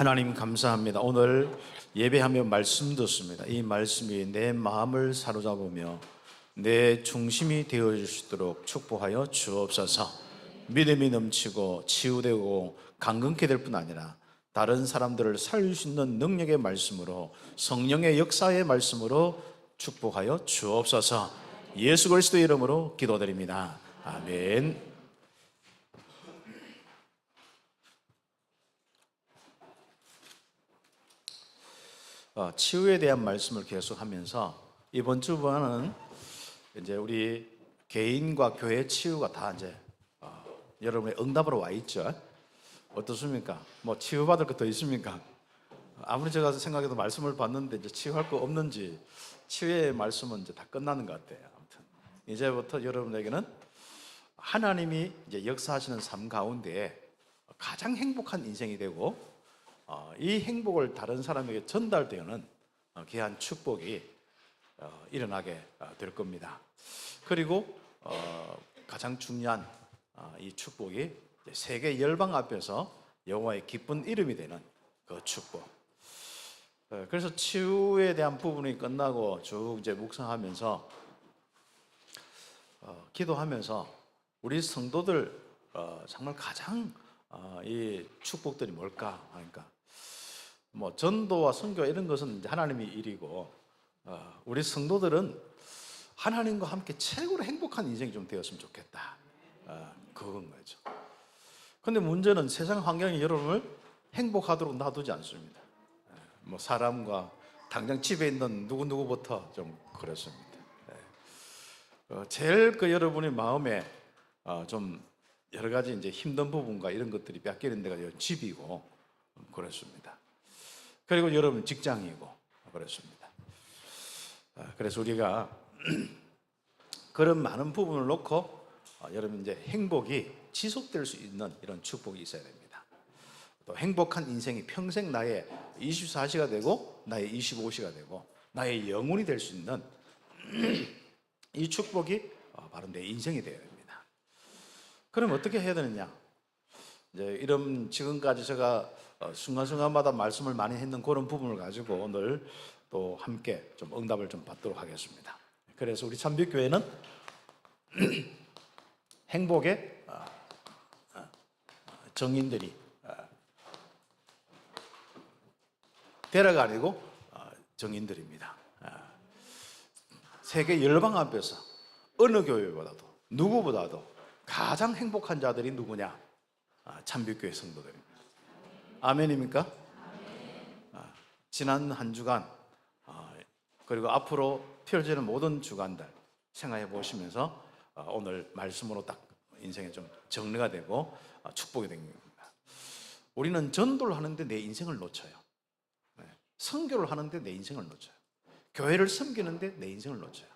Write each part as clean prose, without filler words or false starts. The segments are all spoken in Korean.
하나님 감사합니다. 오늘 예배하며 말씀 듣습니다. 이 말씀이 내 마음을 사로잡으며 내 중심이 되어 주시도록 축복하여 주옵소서. 믿음이 넘치고 치유되고 강건케 될 뿐 아니라 다른 사람들을 살릴 수 있는 능력의 말씀으로, 성령의 역사의 말씀으로 축복하여 주옵소서. 예수 그리스도의 이름으로 기도드립니다. 아멘. 치유에 대한 말씀을 계속하면서 이번 주간은 이제 우리 개인과 교회 치유가 다 이제 여러분의 응답으로 와 있죠. 어떻습니까? 뭐 치유받을 거 더 있습니까? 아무리 제가 생각해도 말씀을 봤는데 이제 치유할 거 없는지, 치유의 말씀은 이제 다 끝나는 것 같아요. 아무튼 이제부터 여러분에게는 하나님이 이제 역사하시는 삶 가운데 가장 행복한 인생이 되고, 이 행복을 다른 사람에게 전달되는 귀한 축복이 일어나게 될 겁니다. 그리고 가장 중요한 이 축복이 세계 열방 앞에서 여호와의 기쁜 이름이 되는 그 축복. 그래서 치유에 대한 부분이 끝나고 쭉 이제 묵상하면서 기도하면서 우리 성도들 정말 가장 이 축복들이 뭘까 하니까, 뭐 전도와 선교 이런 것은 이제 하나님의 일이고, 우리 성도들은 하나님과 함께 최고로 행복한 인생이 좀 되었으면 좋겠다, 그건 거죠. 근데 문제는 세상 환경이 여러분을 행복하도록 놔두지 않습니다. 뭐 사람과 당장 집에 있는 누구누구부터 좀 그렇습니다. 제일 그 여러분의 마음에 좀 여러 가지 이제 힘든 부분과 이런 것들이 뺏기는 데가 집이고 그렇습니다. 그리고 여러분 직장이고 그렇습니다. 그래서 우리가 그런 많은 부분을 놓고 여러분 이제 행복이 지속될 수 있는 이런 축복이 있어야 됩니다. 또 행복한 인생이 평생 나의 24시가 되고 나의 25시가 되고 나의 영혼이 될 수 있는 이 축복이 바로 내 인생이 되어야 됩니다. 그럼 어떻게 해야 되느냐? 이제 이런 지금까지 제가 순간순간마다 말씀을 많이 했는 그런 부분을 가지고 오늘 또 함께 좀 응답을 좀 받도록 하겠습니다. 그래서 우리 참빛교회는 행복의 정인들이 대라가 아니고 정인들입니다. 세계 열방 앞에서 어느 교회보다도 누구보다도 가장 행복한 자들이 누구냐? 참빛교회 성도들입니다. 아멘입니까? 지난 한 주간 그리고 앞으로 펼쳐지는 모든 주간들 생각해 보시면서 오늘 말씀으로 딱 인생에 좀 정리가 되고 축복이 된 겁니다. 우리는 전도를 하는데 내 인생을 놓쳐요. 선교를 하는데 내 인생을 놓쳐요. 교회를 섬기는데 내 인생을 놓쳐요.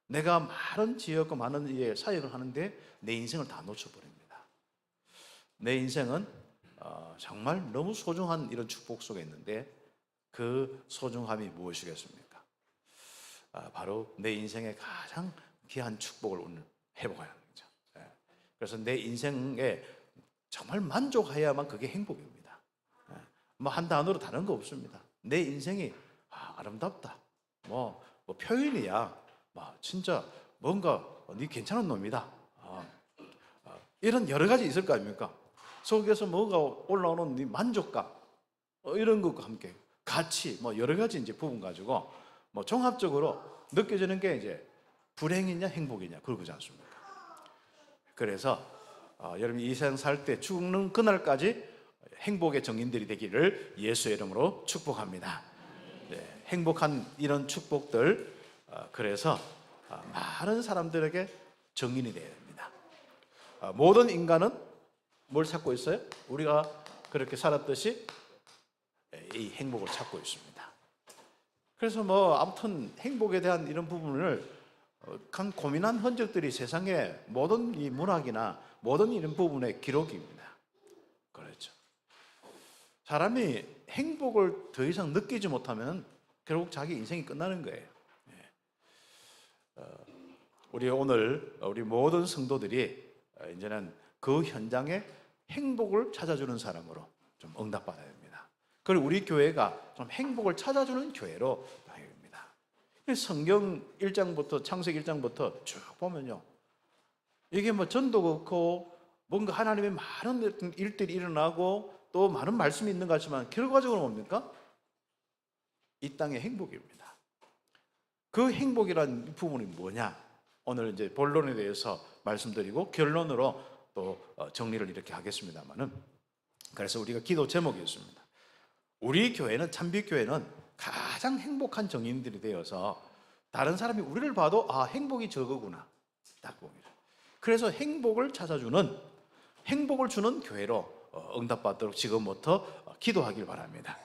내가 많은 지역과 많은 사역을 하는데 내 인생을 다 놓쳐버립니다. 내 인생은 정말 너무 소중한 이런 축복 속에 있는데 그 소중함이 무엇이겠습니까? 바로 내 인생의 가장 귀한 축복을 오늘 회복하는 거죠. 그래서 내 인생에 정말 만족해야만 그게 행복입니다. 뭐 한 단어로 다른 거 없습니다. 내 인생이 아름답다, 뭐 표현이야, 진짜 뭔가 네 괜찮은 놈이다, 이런 여러 가지 있을 거 아닙니까? 속에서 뭐가 올라오는 네 만족감, 이런 것과 함께 같이 뭐 여러 가지 이제 부분 가지고 뭐 종합적으로 느껴지는 게 이제 불행이냐 행복이냐 그러지 않습니까? 그래서 여러분이 이 세상 살 때 죽는 그날까지 행복의 정인들이 되기를 예수의 이름으로 축복합니다. 네, 행복한 이런 축복들, 그래서 많은 사람들에게 정인이 되어야 됩니다. 모든 인간은 뭘 찾고 있어요? 우리가 그렇게 살았듯이 이 행복을 찾고 있습니다. 그래서 뭐 아무튼 행복에 대한 이런 부분을 간 고민한 흔적들이 세상의 모든 이 문학이나 모든 이런 부분의 기록입니다. 그렇죠. 사람이 행복을 더 이상 느끼지 못하면 결국 자기 인생이 끝나는 거예요. 우리 오늘 우리 모든 성도들이 이제는 그 현장에 행복을 찾아주는 사람으로 좀 응답받아야 됩니다. 그리고 우리 교회가 좀 행복을 찾아주는 교회로 바뀝니다. 성경 1장부터 창세기 1장부터 쭉 보면요, 이게 뭐 전도 그렇고 뭔가 하나님의 많은 일들이 일어나고 또 많은 말씀이 있는 것 같지만 결과적으로 뭡니까? 이 땅의 행복입니다. 그 행복이라는 부분이 뭐냐? 오늘 이제 본론에 대해서 말씀드리고 결론으로 또 정리를 이렇게 하겠습니다만은, 그래서 우리가 기도 제목이 있습니다. 우리 교회는, 참빛교회는 가장 행복한 정인들이 되어서 다른 사람이 우리를 봐도 아, 행복이 저거구나, 딱 보면. 그래서 행복을 찾아주는, 행복을 주는 교회로 응답받도록 지금부터 기도하길 바랍니다.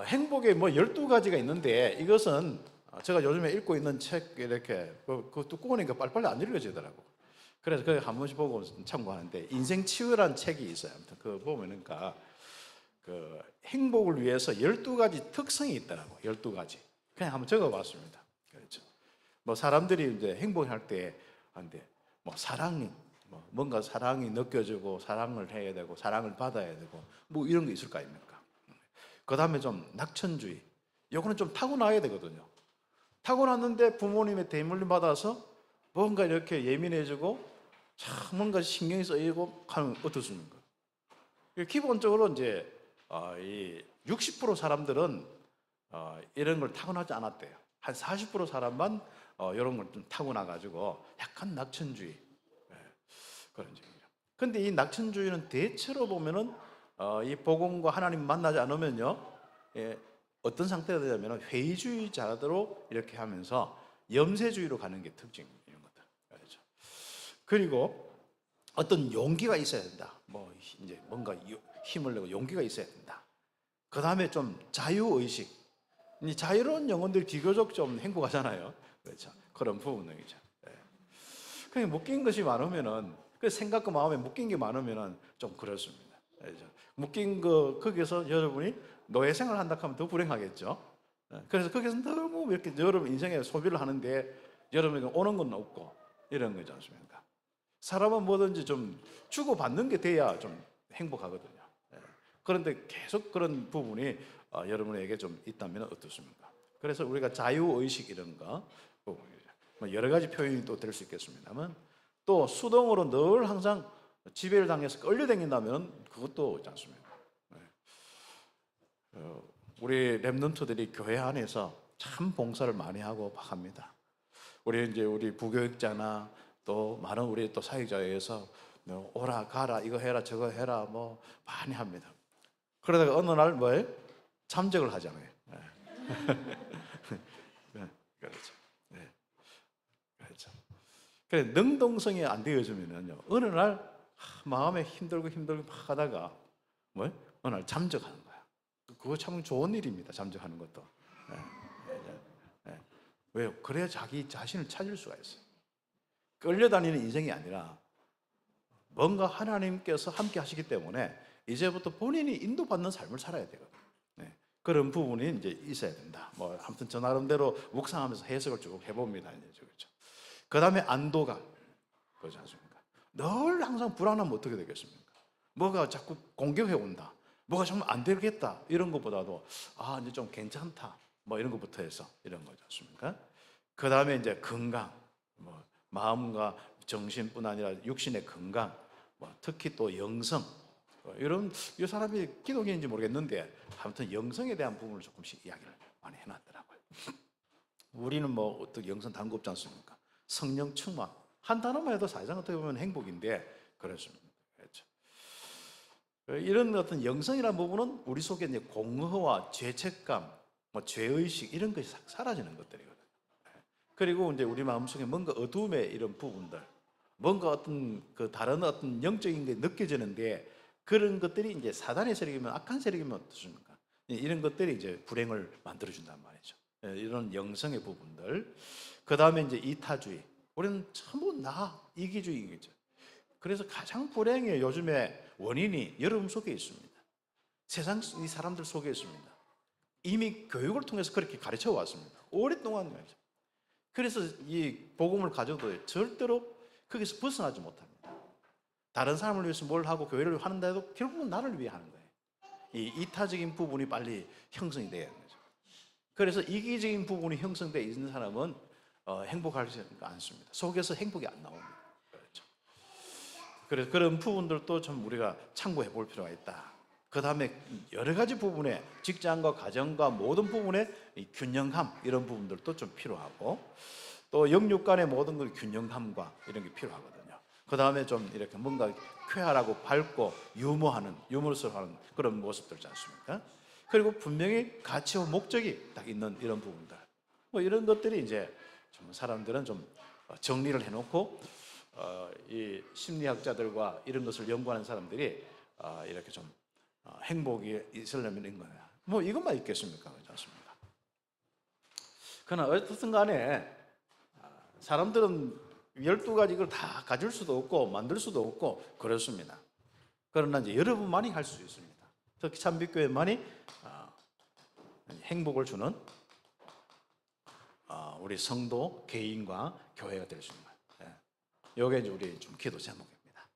행복에 뭐 12가지가 있는데, 이것은 제가 요즘에 읽고 있는 책 이렇게 그 두꺼우니까 빨리빨리 안 읽어지더라고. 그래서 그거 한 번씩 보고 참고하는데, 인생 치유라는 책이 있어요. 아무튼 그거 보면은 그 행복을 위해서 12가지 특성이 있더라고. 12가지. 그냥 한번 적어봤습니다. 그렇죠. 뭐 사람들이 이제 행복할 때 한데, 뭐 사랑이, 뭐 뭔가 사랑이 느껴지고 사랑을 해야 되고 사랑을 받아야 되고 뭐 이런 게 있을 거 아닙니까? 그 다음에 좀 낙천주의. 요거는 좀 타고나야 되거든요. 타고났는데 부모님의 대물림 받아서 뭔가 이렇게 예민해지고 참 뭔가 신경이 쓰이고 하면 어떻습니까? 기본적으로 이제 이 60% 사람들은 이런 걸 타고나지 않았대요. 한 40% 사람만 이런 걸 좀 타고나 가지고 약간 낙천주의, 그런 적이죠. 근데 이 낙천주의는 대체로 보면은 이 복음과 하나님 만나지 않으면요, 어떤 상태가 되냐면 회의주의자로 이렇게 하면서 염세주의로 가는 게 특징이에요. 그렇죠. 그리고 어떤 용기가 있어야 된다. 뭐 이제 뭔가 힘을 내고 용기가 있어야 된다. 그 다음에 좀 자유의식. 이 자유로운 영혼들이 비교적 좀 행복하잖아요. 그렇죠. 그런 부분이죠. 그냥 묶인 것이 많으면은, 그 생각과 마음에 묶인 게 많으면은 좀 그렇습니다. 그렇죠. 묶인 거, 거기서 여러분이 노예 생활을 한다 하면 더 불행하겠죠. 그래서 거기서 너무 이렇게 여러분 인생에 소비를 하는데 여러분에게 오는 건 없고 이런 거지 않습니까? 사람은 뭐든지 좀 주고받는 게 돼야 좀 행복하거든요. 그런데 계속 그런 부분이 여러분에게 좀 있다면 어떻습니까? 그래서 우리가 자유의식 이런 거, 뭐 여러 가지 표현이 또 될 수 있겠습니다만, 또 수동으로 늘 항상 지배를 당해서 끌려다닌다면 그것도 있지 않습니까? 우리 랩런트들이 교회 안에서 참 봉사를 많이 하고 합니다. 우리 부교육자나 또 많은 우리 또 사역자에서 오라 가라 이거 해라 저거 해라 뭐 많이 합니다. 그러다가 어느 날 뭐예요? 잠적을 하잖아요. 그렇죠. 그렇죠. 그래 능동성이 안 되어지면요, 어느 날 마음에 힘들고 막 하다가 뭐 어느 날 잠적하는 거야. 그거 참 좋은 일입니다. 잠적하는 것도. 왜요? 그래야 자기 자신을 찾을 수가 있어요. 끌려다니는 인생이 아니라 뭔가 하나님께서 함께 하시기 때문에 이제부터 본인이 인도받는 삶을 살아야 되거든요. 그런 부분이 이제 있어야 된다. 뭐 아무튼 저 나름대로 묵상하면서 해석을 쭉 해봅니다. 이제 그렇죠. 그 다음에 안도감, 그렇지 않습니까? 늘 항상 불안하면 어떻게 되겠습니까? 뭐가 자꾸 공격해 온다. 뭐가 정말 안 되겠다. 이런 것보다도 이제 좀 괜찮다. 뭐 이런 것부터 해서 이런 거지 않습니까? 그 다음에 이제 건강, 뭐 마음과 정신뿐 아니라 육신의 건강, 뭐 특히 또 영성, 이런 이 사람이 기독교인지 모르겠는데 아무튼 영성에 대한 부분을 조금씩 이야기를 많이 해놨더라고요. 우리는 뭐 어떻게 영성 단거 없지 않습니까? 성령 충만 한 단어만 해도 사실상 어떻게 보면 행복인데 그렇습니다. 그렇죠. 이런 어떤 영성이라는 부분은 우리 속에 이제 공허와 죄책감, 뭐 죄의식 이런 것이 사라지는 것들이거든요. 그리고 이제 우리 마음속에 뭔가 어두움의 이런 부분들, 뭔가 어떤 그 다른 어떤 영적인 게 느껴지는데 그런 것들이 이제 사단의 세력이면 악한 세력이면 어떻습니까? 이런 것들이 이제 불행을 만들어준단 말이죠. 이런 영성의 부분들. 그 다음에 이제 이타주의. 우리는 전부 나 이기주의겠죠. 그래서 가장 불행의 요즘에 원인이 여러분 속에 있습니다. 세상 이 사람들 속에 있습니다. 이미 교육을 통해서 그렇게 가르쳐 왔습니다. 오랫동안 말이죠. 그래서 이 복음을 가져도 절대로 거기서 벗어나지 못합니다. 다른 사람을 위해서 뭘 하고 교회를 하는데도 결국은 나를 위해 하는 거예요. 이 이타적인 부분이 빨리 형성이 돼야 하는 거죠. 그래서 이기적인 부분이 형성되어 있는 사람은 행복하지 않습니다. 속에서 행복이 안 나옵니다. 그렇죠. 그래서 그런 부분들도 좀 우리가 참고해 볼 필요가 있다. 그 다음에 여러 가지 부분에 직장과 가정과 모든 부분에 이 균형감 이런 부분들도 좀 필요하고 또 영육 간의 모든 걸 균형감과 이런 게 필요하거든요. 그 다음에 좀 이렇게 뭔가 쾌활하고 밝고 유머러스하는 그런 모습들 있지 않습니까? 그리고 분명히 가치와 목적이 딱 있는 이런 부분들. 뭐 이런 것들이 이제 좀 사람들은 좀 정리를 해놓고 이 심리학자들과 이런 것을 연구하는 사람들이 이렇게 좀 행복이 있으려면 이런 거냐. 뭐 이것만 있겠습니까? 그렇지 않습니까? 그러나 어떻든 간에 사람들은 12가지 이걸 다 가질 수도 없고 만들 수도 없고 그렇습니다. 그러나 이제 여러분만이 할 수 있습니다. 특히 참빛교회만이 행복을 주는 우리 성도 개인과 교회가 될 수 있는 거예요. 이게 이제 우리 좀 기도 제목입니다.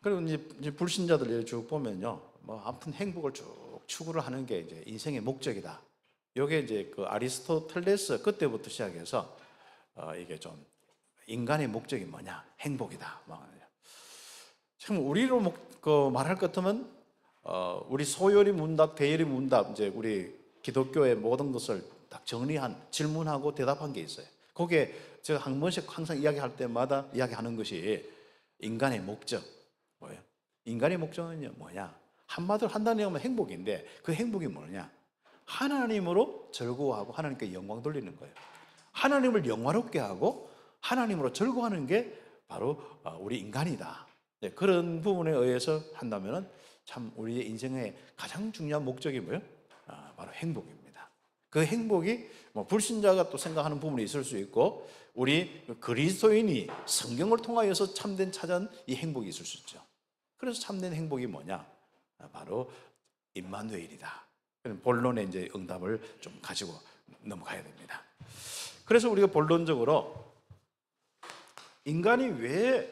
그리고 이제 불신자들 쭉 보면요, 뭐 아무튼 행복을 쭉 추구를 하는 게 이제 인생의 목적이다. 이게 이제 그 아리스토텔레스 그때부터 시작해서 이게 좀 인간의 목적이 뭐냐, 행복이다. 참 우리로 말할 것 같으면 우리 소요리 문답, 대열이 문답, 이제 우리 기독교의 모든 것을 딱 정리한 질문하고 대답한 게 있어요. 거기에 제가 한 번씩 항상 이야기할 때마다 이야기하는 것이 인간의 목적. 뭐예요? 인간의 목적은 뭐냐? 한마디로 한다는 얘기는 행복인데 그 행복이 뭐냐? 하나님으로 즐거워하고 하나님께 영광 돌리는 거예요. 하나님을 영화롭게 하고 하나님으로 즐거워하는 게 바로 우리 인간이다. 그런 부분에 의해서 한다면 참 우리의 인생의 가장 중요한 목적이 뭐예요? 바로 행복입니다. 그 행복이 뭐 불신자가 또 생각하는 부분이 있을 수 있고 우리 그리스도인이 성경을 통하여서 참된 찾은 이 행복이 있을 수 있죠. 그래서 참된 행복이 뭐냐? 바로 임마누엘이다. 본론의 이제 응답을 좀 가지고 넘어가야 됩니다. 그래서 우리가 본론적으로 인간이 왜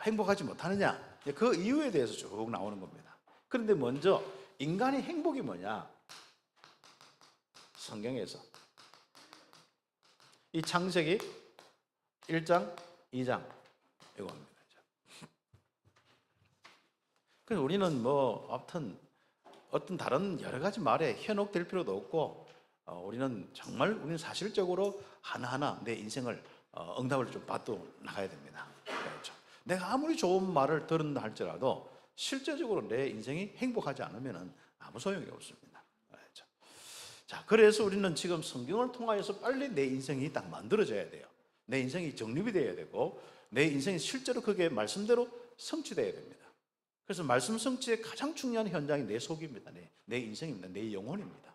행복하지 못하느냐, 그 이유에 대해서 쭉 나오는 겁니다. 그런데 먼저 인간의 행복이 뭐냐? 성경에서 이 창세기 1장, 2장 이겁니다. 그래서 우리는 뭐 아무튼 어떤 다른 여러 가지 말에 현혹될 필요도 없고 우리는 사실적으로 하나하나 내 인생을 응답을 좀 받고 나가야 됩니다. 그렇죠. 내가 아무리 좋은 말을 들은다 할지라도 실제적으로 내 인생이 행복하지 않으면 아무 소용이 없습니다. 그렇죠. 자, 그래서 우리는 지금 성경을 통하여서 빨리 내 인생이 딱 만들어져야 돼요. 내 인생이 정립이 돼야 되고 내 인생이 실제로 그게 말씀대로 성취돼야 됩니다. 그래서 말씀 성취의 가장 중요한 현장이 내 속입니다. 내 인생입니다. 내 영혼입니다.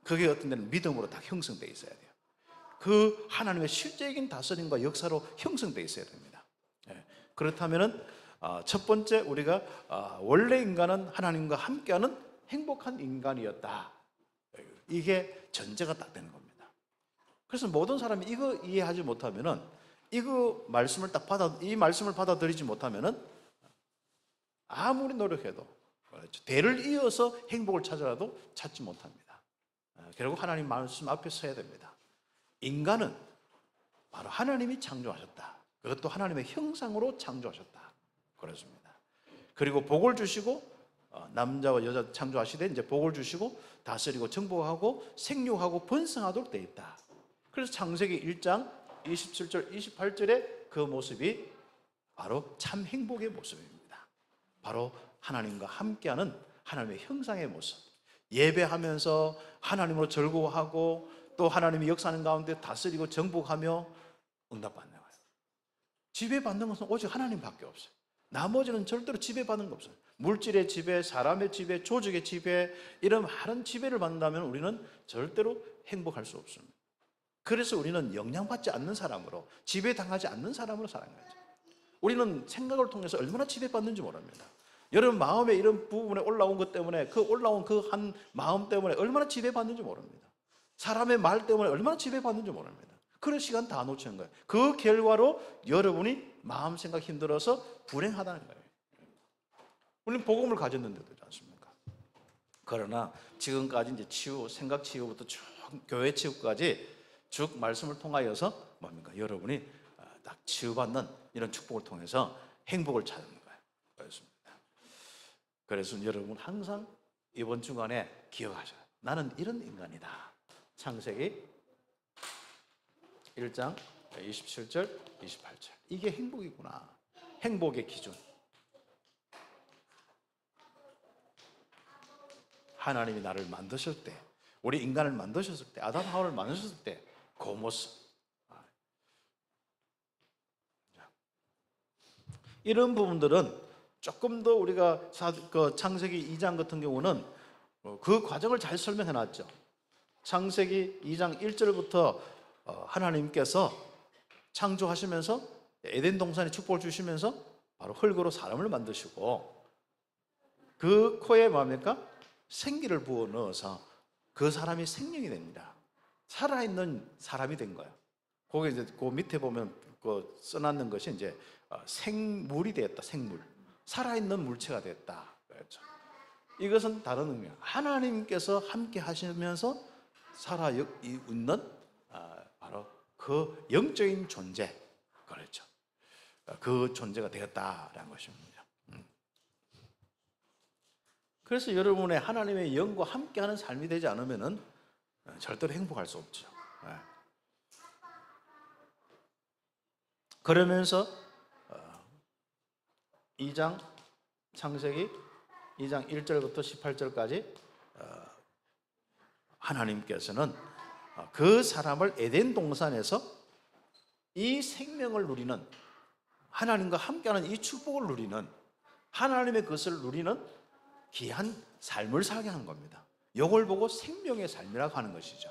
그게 어떤 데는 믿음으로 다 형성되어 있어야 돼요. 그 하나님의 실제적인 다스림과 역사로 형성되어 있어야 됩니다. 그렇다면 첫 번째 우리가 원래 인간은 하나님과 함께하는 행복한 인간이었다. 이게 전제가 딱 되는 겁니다. 그래서 모든 사람이 이거 이해하지 못하면은 이 말씀을 받아들이지 못하면은 아무리 노력해도 그렇죠. 대를 이어서 행복을 찾아라도 찾지 못합니다. 결국 하나님 말씀 앞에 서야 됩니다. 인간은 바로 하나님이 창조하셨다. 그것도 하나님의 형상으로 창조하셨다. 그렇습니다. 그리고 복을 주시고 남자와 여자 창조하시되 이제 복을 주시고 다스리고 정복하고 생육하고 번성하도록 되어 있다. 그래서 창세기 1장 27절 28절에 그 모습이 바로 참 행복의 모습입니다. 바로 하나님과 함께하는 하나님의 형상의 모습. 예배하면서 하나님으로 즐거워하고 또 하나님이 역사하는 가운데 다스리고 정복하며 응답받는 거예요. 지배받는 것은 오직 하나님밖에 없어요. 나머지는 절대로 지배받는 거 없어요. 물질의 지배, 사람의 지배, 조직의 지배, 이런 많은 지배를 받는다면 우리는 절대로 행복할 수 없습니다. 그래서 우리는 영향받지 않는 사람으로, 지배당하지 않는 사람으로 살아가는 거죠. 우리는 생각을 통해서 얼마나 지배받는지 모릅니다. 여러분 마음에 이런 부분에 올라온 것 때문에 올라온 그 한 마음 때문에 얼마나 지배받는지 모릅니다. 사람의 말 때문에 얼마나 지배받는지 모릅니다. 그런 시간 다 놓치는 거예요. 그 결과로 여러분이 마음 생각 힘들어서 불행하다는 거예요. 우리는 복음을 가졌는데도 그렇지 않습니까? 그러나 지금까지 이제 치유, 생각 치유부터 쭉 교회 치유까지 쭉 말씀을 통하여서 뭡니까? 여러분이 딱 치유받는 이런 축복을 통해서 행복을 찾는 거예요. 그렇습니다. 그래서 여러분 항상 이번 주간에 기억하셔요. 나는 이런 인간이다. 창세기 1장 27절, 28절. 이게 행복이구나. 행복의 기준. 하나님이 나를 만드실 때, 우리 인간을 만드셨을 때, 아담 하와를 만드셨을 때 그 모습. 이런 부분들은 조금 더 우리가 창세기 2장 같은 경우는 그 과정을 잘 설명해 놨죠. 창세기 2장 1절부터 하나님께서 창조하시면서 에덴 동산에 축복을 주시면서 바로 흙으로 사람을 만드시고 그 코에 뭡니까? 생기를 부어 넣어서 그 사람이 생명이 됩니다. 살아있는 사람이 된 거예요. 거기 이제 그 밑에 보면 그 써놨는 것이 이제 생물이 되었다. 생물. 살아있는 물체가 됐다. 그렇죠. 이것은 다른 의미야. 하나님께서 함께 하시면서 살아 있는 바로 그 영적인 존재. 그렇죠. 그 존재가 되었다라는 것입니다. 그래서 여러분의 하나님의 영과 함께하는 삶이 되지 않으면은 절대로 행복할 수 없죠. 그러면서 2장 창세기 2장 1절부터 18절까지 하나님께서는 그 사람을 에덴 동산에서 이 생명을 누리는 하나님과 함께하는 이 축복을 누리는 하나님의 것을 누리는 귀한 삶을 살게 한 겁니다. 이걸 보고 생명의 삶이라고 하는 것이죠.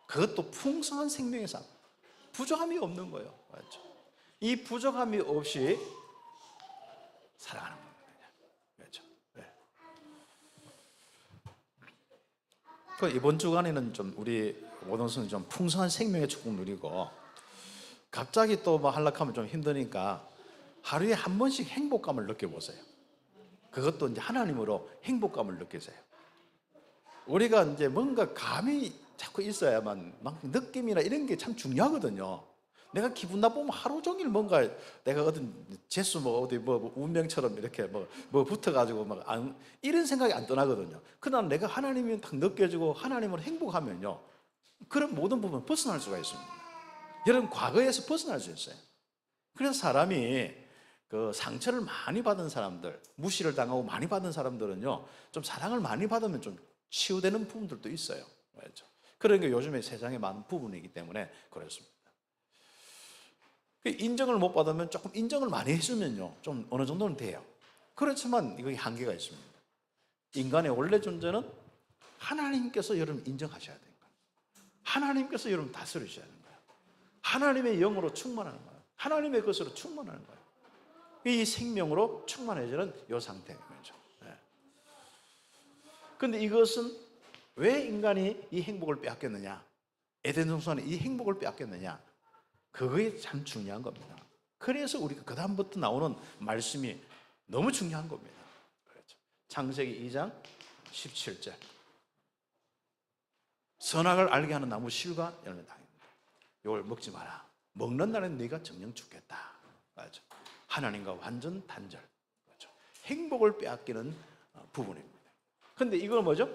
그것도 풍성한 생명의 삶. 부족함이 없는 거예요. 맞죠? 이 부족함이 없이 살아가는 겁니다. 그렇죠? 네. 이번 주간에는 좀 우리 모든 성도들이 좀 풍성한 생명의 축복 누리고 갑자기 또 뭐 하려하면 좀 힘드니까 하루에 한 번씩 행복감을 느껴보세요. 그것도 이제 하나님으로 행복감을 느끼세요. 우리가 이제 뭔가 감이 자꾸 있어야만 막 느낌이나 이런 게 참 중요하거든요. 내가 기분 나쁘면 하루 종일 뭔가 내가 어떤 재수 뭐 어디 뭐 운명처럼 이렇게 뭐 붙어가지고 막 이런 생각이 안 떠나거든요. 그러나 내가 하나님이 딱 느껴지고 하나님으로 행복하면요, 그런 모든 부분 벗어날 수가 있습니다. 여러분 과거에서 벗어날 수 있어요. 그래서 사람이 그 상처를 많이 받은 사람들, 무시를 당하고 많이 받은 사람들은요, 좀 사랑을 많이 받으면 좀 치유되는 부분들도 있어요. 그렇죠? 그런 게 요즘에 세상에 많은 부분이기 때문에 그렇습니다. 인정을 못 받으면 조금 인정을 많이 해주면요, 좀 어느 정도는 돼요. 그렇지만 이거 한계가 있습니다. 인간의 원래 존재는 하나님께서 여러분 인정하셔야 되는 거예요. 하나님께서 여러분 다스리셔야 되는 거예요. 하나님의 영으로 충만하는 거예요. 하나님의 것으로 충만하는 거예요. 이 생명으로 충만해지는 이 상태인 거죠. 그런데 이것은 왜 인간이 이 행복을 빼앗겼느냐? 에덴 동산에 이 행복을 빼앗겼느냐? 그게 참 중요한 겁니다. 그래서 우리가 그 다음부터 나오는 말씀이 너무 중요한 겁니다. 그렇죠. 창세기 2장 17절. 선악을 알게 하는 나무 실과 열매 당입니다. 이걸 먹지 마라. 먹는 날엔 네가 정녕 죽겠다. 맞죠? 하나님과 완전 단절. 그렇죠? 행복을 빼앗기는 부분입니다. 그런데 이건 뭐죠?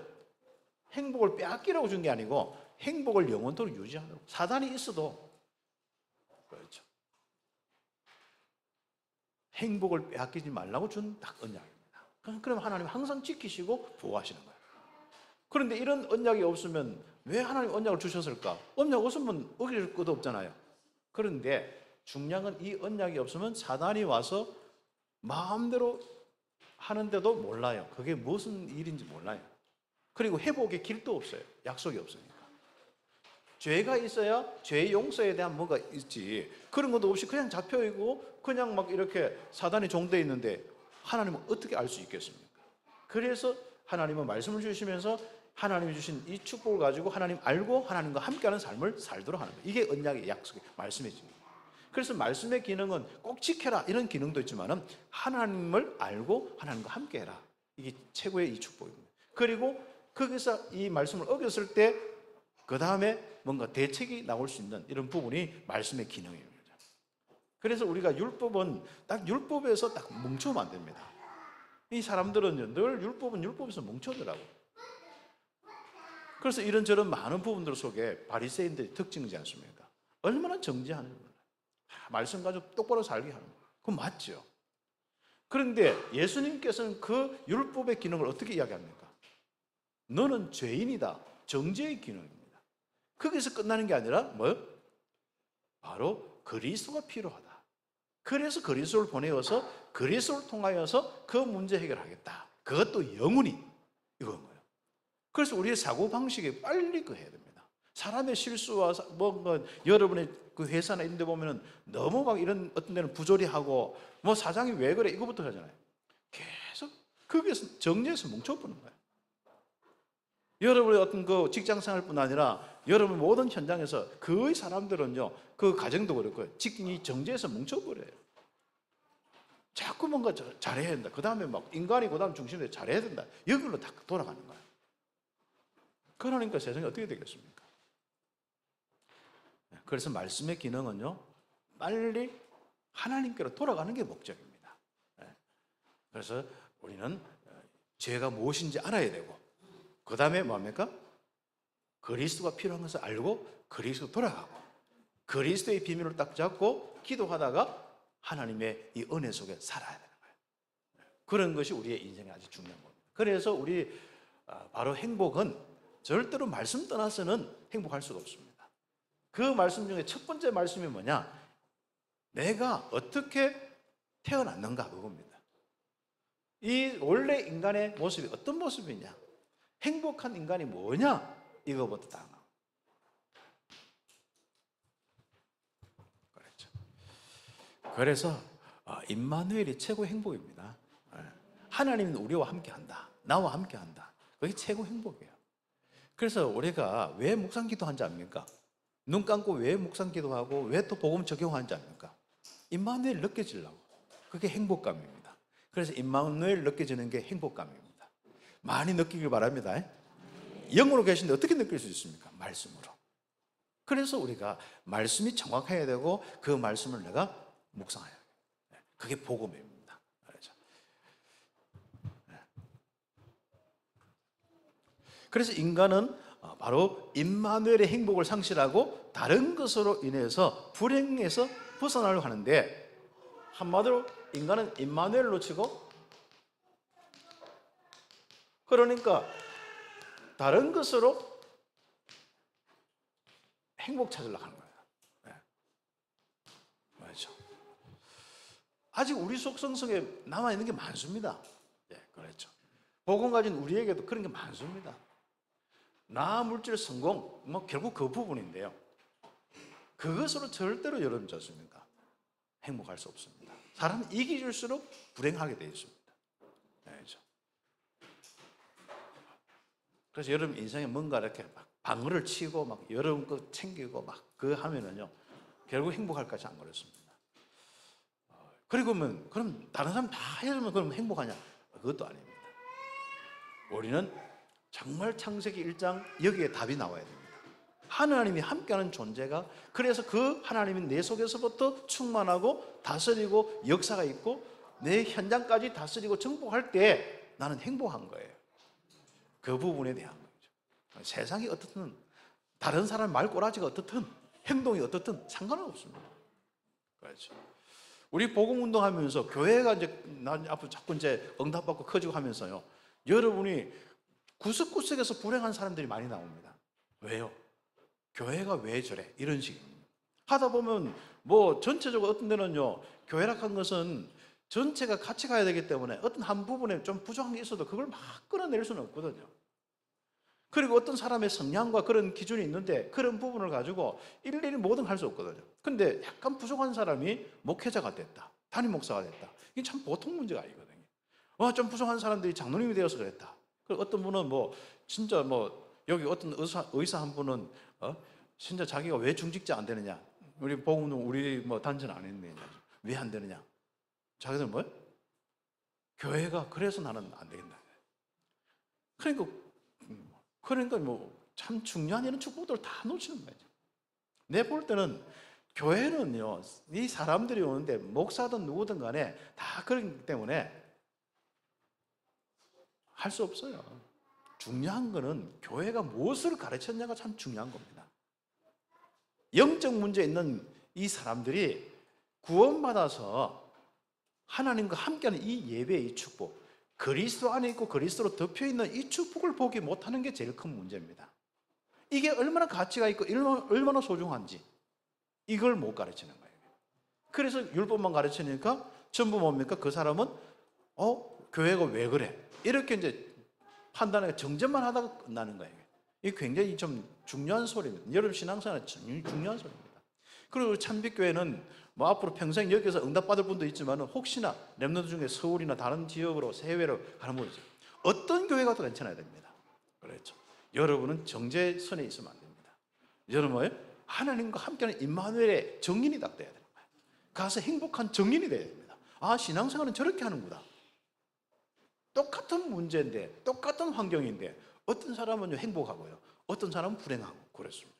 행복을 빼앗기라고 준 게 아니고 행복을 영원토록 유지하려고. 사단이 있어도 그렇죠. 행복을 빼앗기지 말라고 준 딱 언약입니다. 그럼 하나님 항상 지키시고 보호하시는 거예요. 그런데 이런 언약이 없으면 왜 하나님 언약을 주셨을까? 언약 없으면 어길 것도 없잖아요. 그런데 중요한 건 이 언약이 없으면 사단이 와서 마음대로 하는데도 몰라요. 그게 무슨 일인지 몰라요. 그리고 회복의 길도 없어요. 약속이 없으니까. 죄가 있어야 죄 용서에 대한 뭐가 있지. 그런 것도 없이 그냥 잡혀있고 그냥 막 이렇게 사단이 종되어 있는데 하나님은 어떻게 알 수 있겠습니까? 그래서 하나님은 말씀을 주시면서 하나님이 주신 이 축복을 가지고 하나님 알고 하나님과 함께하는 삶을 살도록 하는 거예요. 이게 언약의 약속의 말씀의 기능. 그래서 말씀의 기능은 꼭 지켜라 이런 기능도 있지만은 하나님을 알고 하나님과 함께해라. 이게 최고의 이 축복입니다. 그리고 거기서 이 말씀을 어겼을 때 그 다음에 뭔가 대책이 나올 수 있는 이런 부분이 말씀의 기능입니다. 그래서 우리가 율법은 딱 율법에서 딱 뭉쳐면 안 됩니다. 이 사람들은 늘 율법은 율법에서 뭉쳐더라고. 그래서 이런저런 많은 부분들 속에 바리새인들의 특징이지 않습니까? 얼마나 정죄하는 거예요. 말씀 가지고 똑바로 살게 하는 거예요. 그건 맞죠. 그런데 예수님께서는 그 율법의 기능을 어떻게 이야기합니까? 너는 죄인이다. 정죄의 기능입니다. 거기서 끝나는 게 아니라 뭐요? 바로 그리스도가 필요하다. 그래서 그리스도를 보내어서 그리스도를 통하여서 그 문제 해결하겠다. 그것도 영원히 이건 거예요. 그래서 우리의 사고방식이 빨리 해야 됩니다. 사람의 실수와 뭔가 여러분의 그 회사나 이런 데 보면은 너무 막 이런 어떤 데는 부조리하고 뭐 사장이 왜 그래 이거부터 하잖아요. 계속 거기에서 정리해서 뭉쳐보는 거예요. 여러분의 어떤 그 직장 생활뿐 아니라 여러분 모든 현장에서 거의 사람들은요, 그 가정도 그렇고요, 이 정제해서 뭉쳐버려요. 자꾸 뭔가 잘해야 된다. 그 다음에 막 인간이 그 다음 중심에 잘해야 된다. 여기로 다 돌아가는 거예요. 그러니까 세상이 어떻게 되겠습니까? 그래서 말씀의 기능은요, 빨리 하나님께로 돌아가는 게 목적입니다. 그래서 우리는 죄가 무엇인지 알아야 되고, 그 다음에 뭡니까? 그리스도가 필요한 것을 알고 그리스도 돌아가고 그리스도의 비밀을 딱 잡고 기도하다가 하나님의 이 은혜 속에 살아야 되는 거예요. 그런 것이 우리의 인생에 아주 중요한 겁니다. 그래서 우리 바로 행복은 절대로 말씀 떠나서는 행복할 수가 없습니다. 그 말씀 중에 첫 번째 말씀이 뭐냐? 내가 어떻게 태어났는가 그겁니다. 이 원래 인간의 모습이 어떤 모습이냐? 행복한 인간이 뭐냐? 이거부터 다 나와요. 그렇죠. 그래서 임마누엘이 최고 행복입니다. 하나님은 우리와 함께한다. 나와 함께한다. 그게 최고 행복이에요. 그래서 우리가 왜 묵상 기도하는지 압니까? 눈 감고 왜 묵상 기도하고 왜 또 복음 적용하는지 압니까? 임마누엘 느껴지려고. 그게 행복감입니다. 그래서 임마누엘 느껴지는 게 행복감입니다. 많이 느끼길 바랍니다. 영으로 계신데 어떻게 느낄 수 있습니까? 말씀으로. 그래서 우리가 말씀이 정확해야 되고 그 말씀을 내가 묵상해야 돼요. 그게 복음입니다. 그래서 인간은 바로 임마누엘의 행복을 상실하고 다른 것으로 인해서 불행에서 벗어나려고 하는데, 한마디로 인간은 임마누엘을 놓치고, 그러니까 다른 것으로 행복 찾으려고 하는 거예요. 네. 맞죠. 아직 우리 속성성에 남아있는 게 많습니다. 네, 그렇죠. 복음 가진 우리에게도 그런 게 많습니다. 나 물질 성공, 뭐 결국 그 부분인데요. 그것으로 절대로 여러분 좋습니까? 행복할 수 없습니다. 사람은 이기줄수록 불행하게 되어 있습니다. 그렇죠. 그래서 여러분 인생에 뭔가 이렇게 막 방울을 치고 막 여러분 거 챙기고 막 그거 하면은요, 결국 행복할까지 안 그렇습니다. 그리고 그럼 다른 사람 다 해주면 그럼 행복하냐? 그것도 아닙니다. 우리는 정말 창세기 1장 여기에 답이 나와야 됩니다. 하나님이 함께하는 존재가, 그래서 그 하나님이 내 속에서부터 충만하고 다스리고 역사가 있고 내 현장까지 다스리고 정복할 때 나는 행복한 거예요. 그 부분에 대한 거죠. 세상이 어떻든, 다른 사람 말꼬라지가 어떻든, 행동이 어떻든 상관은 없습니다. 그렇죠. 우리 복음운동 하면서 교회가 이제 난 앞으로 자꾸 이제 응답받고 커지고 하면서요, 여러분이 구석구석에서 불행한 사람들이 많이 나옵니다. 왜요? 교회가 왜 저래? 이런 식입니다. 하다 보면 뭐 전체적으로 어떤 데는요, 교회락한 것은 전체가 같이 가야 되기 때문에 어떤 한 부분에 좀 부족한 게 있어도 그걸 막 끌어낼 수는 없거든요. 그리고 어떤 사람의 성향과 그런 기준이 있는데 그런 부분을 가지고 일일이 뭐든 할 수 없거든요. 근데 약간 부족한 사람이 목회자가 됐다, 담임 목사가 됐다, 이게 참 보통 문제가 아니거든요. 좀 부족한 사람들이 장로님이 되어서 그랬다. 어떤 분은 뭐 진짜 뭐 여기 어떤 의사 한 분은 진짜 자기가 왜 중직자 안 되느냐? 우리 복음은 우리 뭐 단체는 안 했네. 왜 안 되느냐? 자기들 뭐요? 교회가 그래서 나는 안 되겠다. 그러니까 뭐 참 중요한 이런 축복들을 다 놓치는 거죠. 내 볼 때는 교회는요, 이 사람들이 오는데 목사든 누구든 간에 다 그렇기 때문에 할 수 없어요. 중요한 거는 교회가 무엇을 가르쳤냐가 참 중요한 겁니다. 영적 문제에 있는 이 사람들이 구원받아서 하나님과 함께하는 이 예배의 이 축복, 그리스도 안에 있고 그리스도로 덮여있는 이 축복을 보기 못하는 게 제일 큰 문제입니다. 이게 얼마나 가치가 있고 얼마나 소중한지 이걸 못 가르치는 거예요. 그래서 율법만 가르치니까 전부 뭡니까? 그 사람은 교회가 왜 그래? 이렇게 이제 판단하고 정죄만 하다가 끝나는 거예요. 이게 굉장히 좀 중요한 소리입니다. 여러분 신앙생활은 중요한 소리입니다. 그리고 참빛교회는 뭐 앞으로 평생 여기서 응답받을 분도 있지만 혹시나 렘넌트 중에 서울이나 다른 지역으로 해외로 가는 분이죠. 어떤 교회가 더 괜찮아야 됩니다. 그렇죠. 여러분은 정죄선에 있으면 안 됩니다. 여러분 하나님과 함께하는 임마누엘의 정인이 딱 돼야 되는 거예요. 가서 행복한 정인이 돼야 됩니다. 아, 신앙생활은 저렇게 하는구나. 똑같은 문제인데 똑같은 환경인데 어떤 사람은 행복하고요, 어떤 사람은 불행하고 그렇습니다.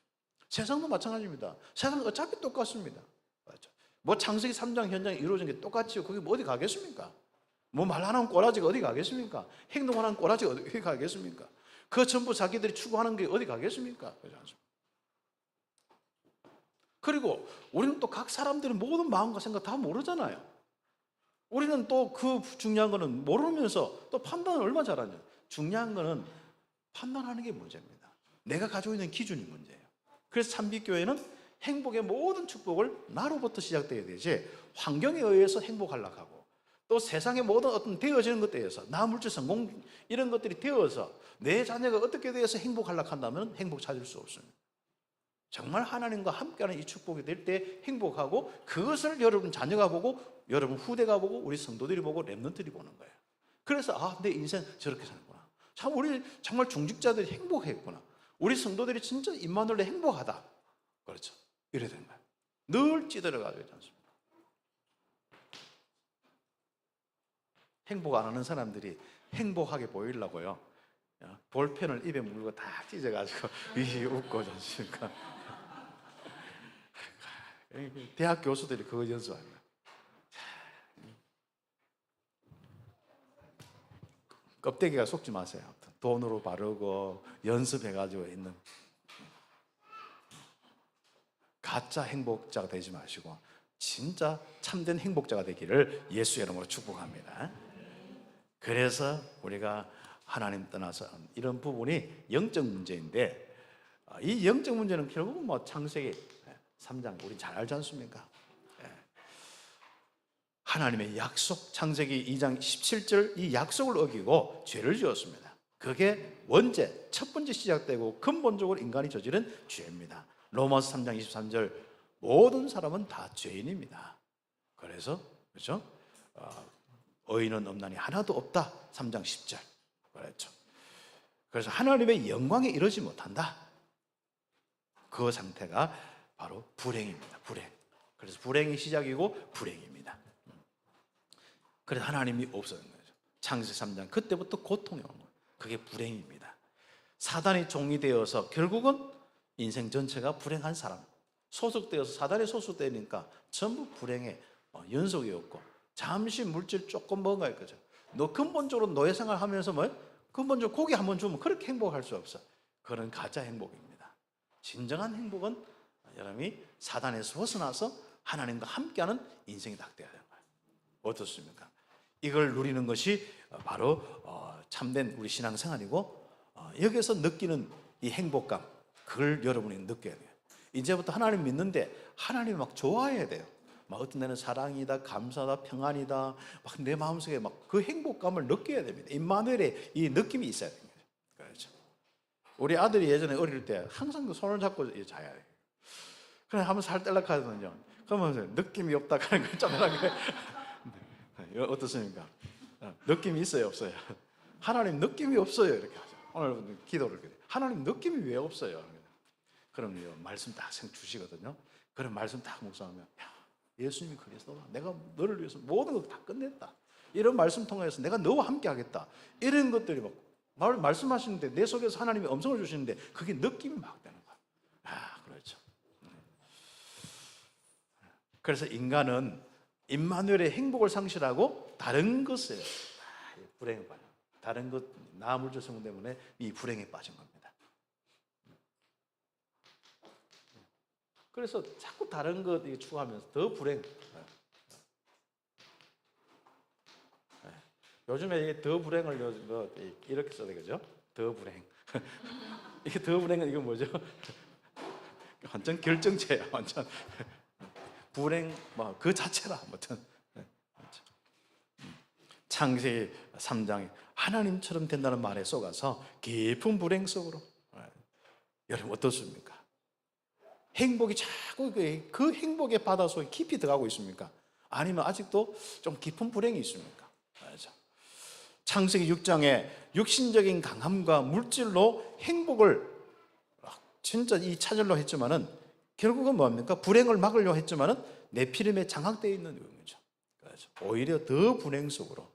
세상도 마찬가지입니다. 세상은 어차피 똑같습니다. 맞죠? 뭐 창세기 3장 현장에 이루어진 게 똑같지요. 그게 뭐 어디 가겠습니까? 뭐 말 하나는 꼬라지가 어디 가겠습니까? 행동 하나는 꼬라지가 어디 가겠습니까? 그 전부 자기들이 추구하는 게 어디 가겠습니까? 그렇지 않습니까? 그리고 우리는 또 각 사람들의 모든 마음과 생각 다 모르잖아요. 우리는 또 그 중요한 거는 모르면서 또 판단을 얼마나 잘하냐. 중요한 거는 판단하는 게 문제입니다. 내가 가지고 있는 기준이 문제예요. 그래서 참빛교회는 행복의 모든 축복을 나로부터 시작돼야 되지 환경에 의해서 행복하려고 하고 또 세상의 모든 어떤 되어지는 것에 의해서 나 물질 성공 이런 것들이 되어서 내 자녀가 어떻게 되어서 행복하려고 한다면 행복 찾을 수 없습니다. 정말 하나님과 함께하는 이 축복이 될 때 행복하고 그것을 여러분 자녀가 보고 여러분 후대가 보고 우리 성도들이 보고 렘넌트들이 보는 거예요. 그래서 내 인생 저렇게 사는구나. 참 우리 정말 중직자들이 행복했구나. 우리 성도들이 진짜 임마누엘로 행복하다. 그렇죠. 이래야 되는 거예요. 늘 찌들어가지고 있지 않습니까? 행복 안 하는 사람들이 행복하게 보이려고요. 볼펜을 입에 물고 다 찢어가지고 웃고 있지 않습니까? 대학 교수들이 그거 연수합니다. 껍데기가 속지 마세요. 돈으로 바르고 연습해가지고 있는 가짜 행복자가 되지 마시고 진짜 참된 행복자가 되기를 예수의 이름으로 축복합니다. 그래서 우리가 하나님 떠나서 이런 부분이 영적 문제인데 이 영적 문제는 결국은 뭐 창세기 3장 우리 잘 알지 않습니까? 하나님의 약속 창세기 2장 17절 이 약속을 어기고 죄를 지었습니다. 그게 원죄 첫 번째 시작되고 근본적으로 인간이 저지른 죄입니다. 로마서 3장 23절 모든 사람은 다 죄인입니다. 그래서 그렇죠? 의인은 없나니 하나도 없다. 3장 10절 그렇죠. 그래서 하나님의 영광에 이르지 못한다. 그 상태가 바로 불행입니다. 불행. 그래서 불행이 시작이고 불행입니다. 그래서 하나님이 없어진 거죠. 창세기 3장 그때부터 고통이 오는 거예요. 그게 불행입니다. 사단이 종이 되어서 결국은 인생 전체가 불행한 사람 소속되어서 사단에 소속되니까 전부 불행의 연속이었고 잠시 물질 조금 먹어갈 거죠. 너 근본적으로 노예생활 하면서 근본적으로 고기 한번 주면 그렇게 행복할 수 없어. 그런 가짜 행복입니다. 진정한 행복은 여러분이 사단에서 벗어나서 하나님과 함께하는 인생이 딱 되어야 되는 거예요. 어떻습니까? 이걸 누리는 것이 바로 참된 우리 신앙생활이고 여기서 느끼는 이 행복감 그걸 여러분이 느껴야 돼요. 이제부터 하나님 믿는데 하나님 막 좋아해야 돼요. 막 어떤 데는 사랑이다, 감사다, 평안이다, 막 내 마음속에 막 그 행복감을 느껴야 됩니다. 임마누엘의 이 느낌이 있어야 됩니다. 그렇죠. 우리 아들이 예전에 어릴 때 항상 그 손을 잡고 자야 해요. 그래 한번 살 떼려고 하거든요. 그러면 느낌이 없다 하는 거 좀 어떻습니까? 느낌이 있어요, 없어요? 하나님 느낌이 없어요. 이렇게 하죠. 오늘 기도를 그래. 하나님 느낌이 왜 없어요? 그럼요, 말씀 딱 주시거든요. 그럼 말씀 딱 묵상하면, 야, 예수님이 그리스도다. 내가 너를 위해서 모든 걸 다 끝냈다. 이런 말씀 통해서 내가 너와 함께 하겠다. 이런 것들이 막 말씀하시는데 내 속에서 하나님이 음성을 주시는데 그게 느낌이 막 되는 거야. 아, 그렇죠. 그래서 인간은 임마누엘의 행복을 상실하고 다른 것에 불행에 빠져. 다른 것, 나물질 성공 때문에 이 불행에 빠진 겁니다. 그래서 자꾸 다른 것 추구하면서 더 불행. 요즘에 더 불행을 이렇게 써야 되겠죠? 더 불행. 이게 더 불행은 이건 뭐죠? 완전 결정체야. 완전 불행 그 자체라. 아무튼 창세기 3장에 하나님처럼 된다는 말에 속아서 깊은 불행 속으로. 여러분 어떻습니까? 행복이 자꾸 그 행복의 바다 속에 깊이 들어가고 있습니까? 아니면 아직도 좀 깊은 불행이 있습니까? 창세기 6장에 육신적인 강함과 물질로 행복을 진짜 찾으려고 했지만은 결국은 뭡니까? 불행을 막으려고 했지만은 네피림에 장악되어 있는 거죠. 오히려 더 불행 속으로.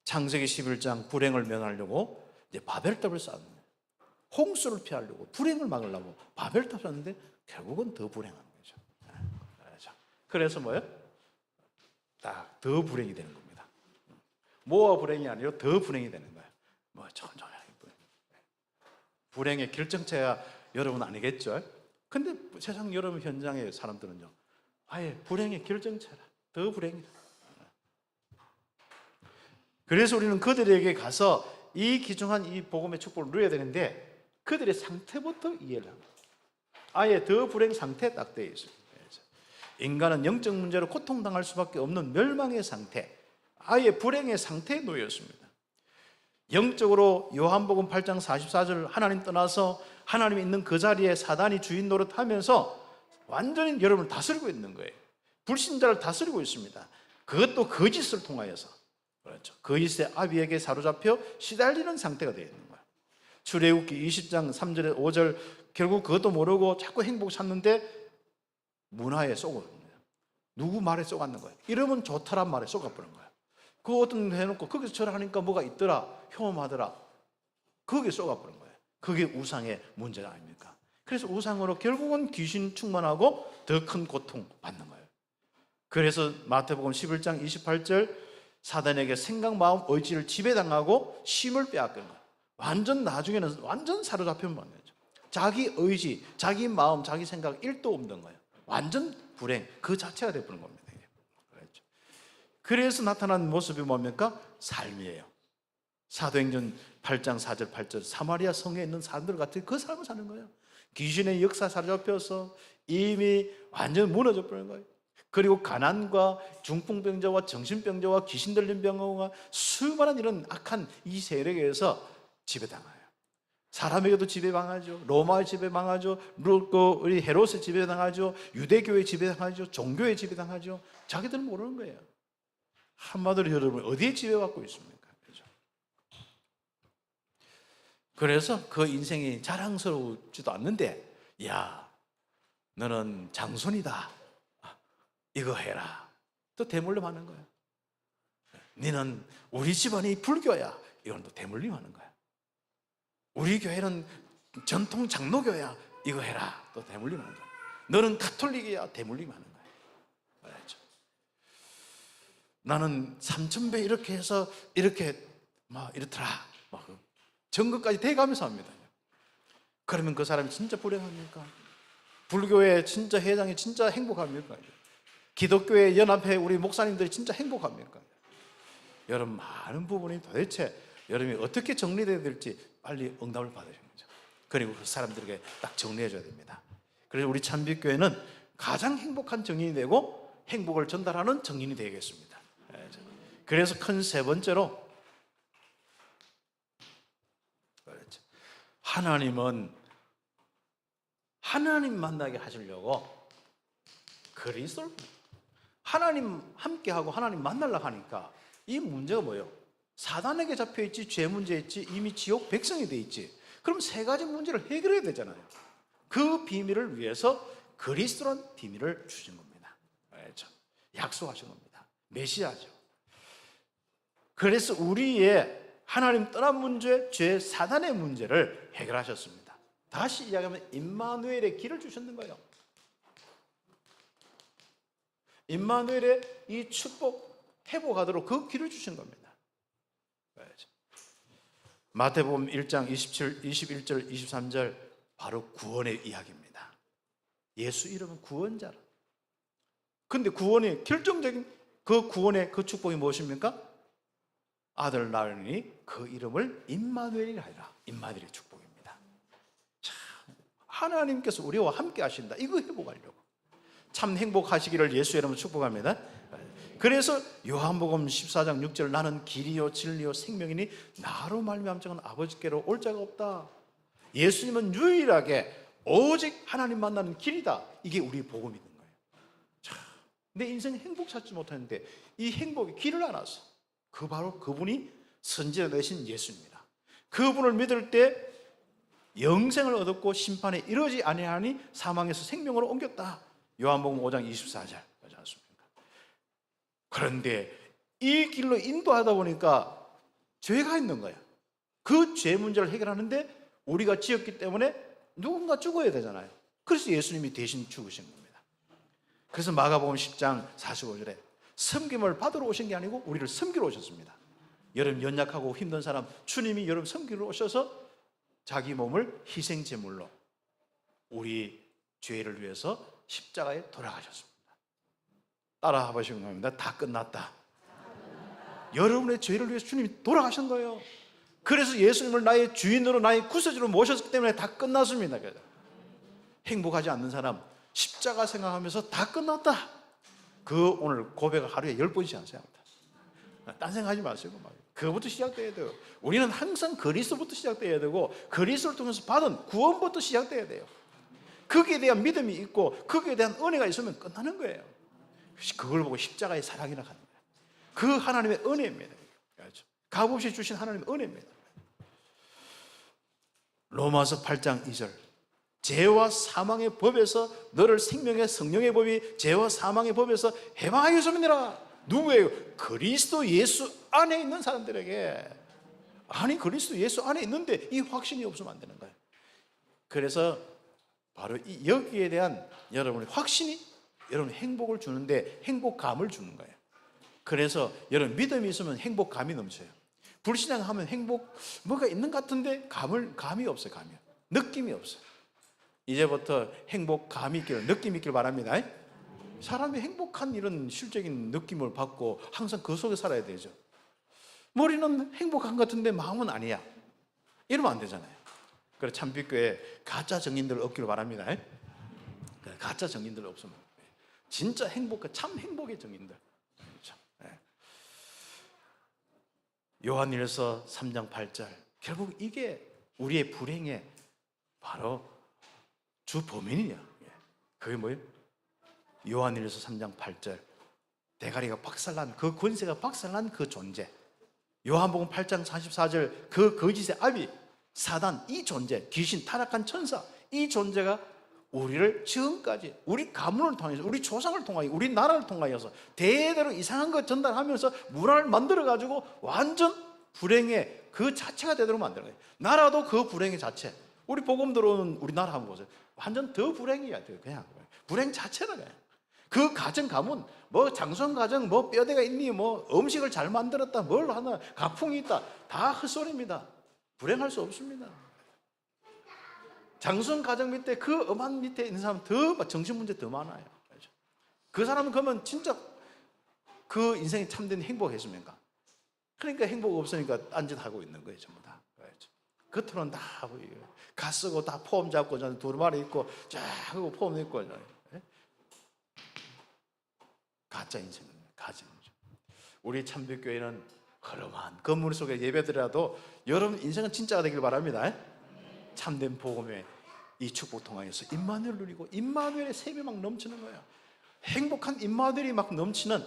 창세기 11장 불행을 면하려고 이제 바벨탑을 쌓는, 홍수를 피하려고 불행을 막으려고 바벨탑 쌓는데 결국은 더 불행한 거죠. 그래서 뭐예요? 딱 더 불행이 되는 겁니다. 뭐가 불행이 아니라 더 불행이 되는 거예요. 천천히 불행의 결정체가 여러분 아니겠죠? 근데 세상 여러분 현장의 사람들은요, 아예 불행의 결정체라, 더 불행이다. 그래서 우리는 그들에게 가서 이 귀중한 이 복음의 축복을 누려야 되는데 그들의 상태부터 이해를 합니다. 아예 더 불행 상태에 딱 되어 있어요. 인간은 영적 문제로 고통당할 수밖에 없는 멸망의 상태, 아예 불행의 상태에 놓였습니다. 영적으로 요한복음 8장 44절 하나님 떠나서 하나님이 있는 그 자리에 사단이 주인 노릇하면서 완전히 여러분을 다스리고 있는 거예요. 불신자를 다스리고 있습니다. 그것도 거짓을 통하여서, 그렇죠, 거짓의 아비에게 사로잡혀 시달리는 상태가 되어 있는 거예요. 출애굽기 20장 3절에 5절 결국 그것도 모르고 자꾸 행복 찾는데 문화에 쏘거든요. 누구 말에 쏘갔는 거예요. 이러면 좋다란 말에 쏘가버린 거예요. 그 어떤 해놓고 거기서 절하니까 뭐가 있더라, 혐오하더라, 거기에 쏘가버린 거예요. 그게 우상의 문제가 아닙니까? 그래서 우상으로 결국은 귀신 충만하고 더 큰 고통 받는 거예요. 그래서 마태복음 11장 28절 사단에게 생각, 마음, 의지를 지배당하고 쉼을 빼앗긴 거예요. 완전 나중에는 완전 사로잡히면 안 되죠. 자기 의지, 자기 마음, 자기 생각 1도 없는 거예요. 완전 불행 그 자체가 되어버린 겁니다. 그렇죠. 그래서 나타난 모습이 뭡니까? 삶이에요. 사도행전 8장 4절 8절 사마리아 성에 있는 사람들 같은 그 삶을 사는 거예요. 귀신의 역사 사로잡혀서 이미 완전 무너져 버린 거예요. 그리고 가난과 중풍병자와 정신병자와 귀신 들린 병자와 수많은 이런 악한 이 세력에 의해서 지배당해요. 사람에게도 지배당하죠. 로마의 지배당하죠. 우리 헤롯의 지배당하죠. 유대교의 지배당하죠. 종교의 지배당하죠. 자기들은 모르는 거예요. 한마디로 여러분 어디에 지배받고 있습니까? 그렇죠? 그래서 그 인생이 자랑스러우지도 않는데, 야, 너는 장손이다, 이거 해라, 또 대물림하는 거예요. 너는 우리 집안이 불교야, 이건 또 대물림하는 거야. 우리 교회는 전통 장로교야, 이거 해라, 또 대물림하는 거야. 너는 가톨릭이야, 대물림하는 거야. 알았죠? 나는 삼천배 이렇게 해서 이렇게 막 이렇더라, 증거까지 대가면서 합니다. 그러면 그 사람이 진짜 불행합니까? 불교의 진짜 회장이 진짜 행복합니까? 기독교의 연합회 우리 목사님들이 진짜 행복합니까? 여러분 많은 부분이 도대체 여러분이 어떻게 정리되어야 될지 빨리 응답을 받으셔야 되죠. 그리고 그 사람들에게 딱 정리해 줘야 됩니다. 그래서 우리 참빛교회는 가장 행복한 정인이 되고 행복을 전달하는 정인이 되겠습니다. 그래서 큰 세 번째로, 하나님은 하나님 만나게 하시려고 그리스도를, 하나님 함께하고 하나님 만나려고 하니까 이 문제가 뭐예요? 사단에게 잡혀 있지, 죄 문제 있지, 이미 지옥 백성이 돼 있지. 그럼 세 가지 문제를 해결해야 되잖아요. 그 비밀을 위해서 그리스도란 비밀을 주신 겁니다. 알죠? 약속하신 겁니다. 메시아죠. 그래서 우리의 하나님 떠난 문제, 죄, 사단의 문제를 해결하셨습니다. 다시 이야기하면 임마누엘의 길을 주셨는 거예요. 임마누엘의 이 축복, 회복하도록 그 길을 주신 겁니다. 마태복음 1장 21절, 23절 바로 구원의 이야기입니다. 예수 이름은 구원자라. 근데 구원의 결정적인 그 구원의 그 축복이 무엇입니까? 아들 낳으니 그 이름을 임마누엘이라 하리라. 임마누엘의 축복입니다. 참, 하나님께서 우리와 함께 하신다. 이거 회복하려고. 참 행복하시기를 예수 이름으로 축복합니다. 그래서 요한복음 14장 6절 나는 길이요 진리요 생명이니 나로 말미암아 자는 아버지께로 올 자가 없다. 예수님은 유일하게 오직 하나님 만나는 길이다. 이게 우리 복음이 있는 거예요. 참, 내 인생 행복 찾지 못하는데 이 행복의 길을 알았어. 바로 그분이 선지자 되신 예수입니다. 그분을 믿을 때 영생을 얻었고 심판에 이르지 아니하니 사망에서 생명으로 옮겼다. 요한복음 5장 24절 그렇지 않습니까? 그런데 이 길로 인도하다 보니까 죄가 있는 거야. 그 죄 문제를 해결하는데 우리가 지었기 때문에 누군가 죽어야 되잖아요. 그래서 예수님이 대신 죽으신 겁니다. 그래서 마가복음 10장 45절에 섬김을 받으러 오신 게 아니고 우리를 섬기러 오셨습니다. 여러분 연약하고 힘든 사람 주님이 여러분 섬기러 오셔서 자기 몸을 희생제물로 우리 죄를 위해서 십자가에 돌아가셨습니다. 따라 하시는 겁니다. 다 끝났다. 여러분의 죄를 위해서 주님이 돌아가신 거예요. 그래서 예수님을 나의 주인으로 나의 구세주로 모셨기 때문에 다 끝났습니다. 행복하지 않는 사람 십자가 생각하면서 다 끝났다. 그 오늘 고백을 하루에 10번씩 하세요. 딴 생각하지 마시고 그거부터 시작돼야 돼요. 우리는 항상 그리스도부터 시작돼야 되고 그리스도를 통해서 받은 구원부터 시작돼야 돼요. 거기에 대한 믿음이 있고 거기에 대한 은혜가 있으면 끝나는 거예요. 그걸 보고 십자가의 사랑이라 하는 거예요. 그 하나님의 은혜입니다. 값없이 주신 하나님의 은혜입니다. 로마서 8장 2절 죄와 사망의 법에서 너를 생명의 성령의 법이 죄와 사망의 법에서 해방하였음이니라. 누구예요? 그리스도 예수 안에 있는 사람들에게. 아니 그리스도 예수 안에 있는데 이 확신이 없으면 안 되는 거예요. 그래서 바로 여기에 대한 여러분의 확신이 여러분 행복을 주는데 행복감을 주는 거예요. 그래서 여러분 믿음이 있으면 행복감이 넘쳐요. 불신앙하면 행복 뭐가 있는 것 같은데 감이 없어요. 느낌이 없어요. 이제부터 행복감이 있기를 느낌이 있기를 바랍니다. 사람이 행복한 이런 실적인 느낌을 받고 항상 그 속에 살아야 되죠. 머리는 행복한 것 같은데 마음은 아니야. 이러면 안 되잖아요. 그래서 참빛교회 가짜 정인들 없기를 바랍니다. 가짜 정인들 없으면 진짜 참 행복의 정인들. 요한일서 3장 8절 결국 이게 우리의 불행의 바로 주 범인이야. 그게 뭐예요? 요한일서 3장 8절 대가리가 박살난 그 권세가 박살난 그 존재. 요한복음 8장 44절 그 거짓의 아비 사단 이 존재 귀신 타락한 천사 이 존재가 우리를 지금까지 우리 가문을 통해서 우리 조상을 통하여 우리 나라를 통하여서 대대로 이상한 것 전달하면서 문화를 만들어가지고 완전 불행의 그 자체가 되도록 만드는 거예요. 나라도 그 불행의 자체. 우리 복음 들어오는 우리나라 한번 보세요. 완전 더 불행이야. 그냥 불행 자체는 그냥. 그 가정 가문 뭐 장손 가정 뭐 뼈대가 있니 뭐 음식을 잘 만들었다 뭘 하나 가풍이 있다 다 헛소리입니다. 불행할 수 없습니다. 장손 가정 밑에 그 엄한 밑에 있는 사람 더 정신 문제 더 많아요. 그 사람은 그러면 진짜 그 인생이 참된 행복했습니까? 그러니까 행복 없으니까 딴짓하고 있는 거예요. 전부 다. 겉으로는 다 가 쓰고 다 폼 잡고 두루마리 입고 쫙 하고 폼 입고 가짜 인생입니다. 가짜 인생. 우리 참빛교회는 허름한 건물 속에 예배드려도 여러분 인생은 진짜가 되길 바랍니다. 참된 복음의 이 축복 통하여서 임마누엘 누리고 임마누엘의 샘이 막 넘치는 거예요. 행복한 임마누엘이 막 넘치는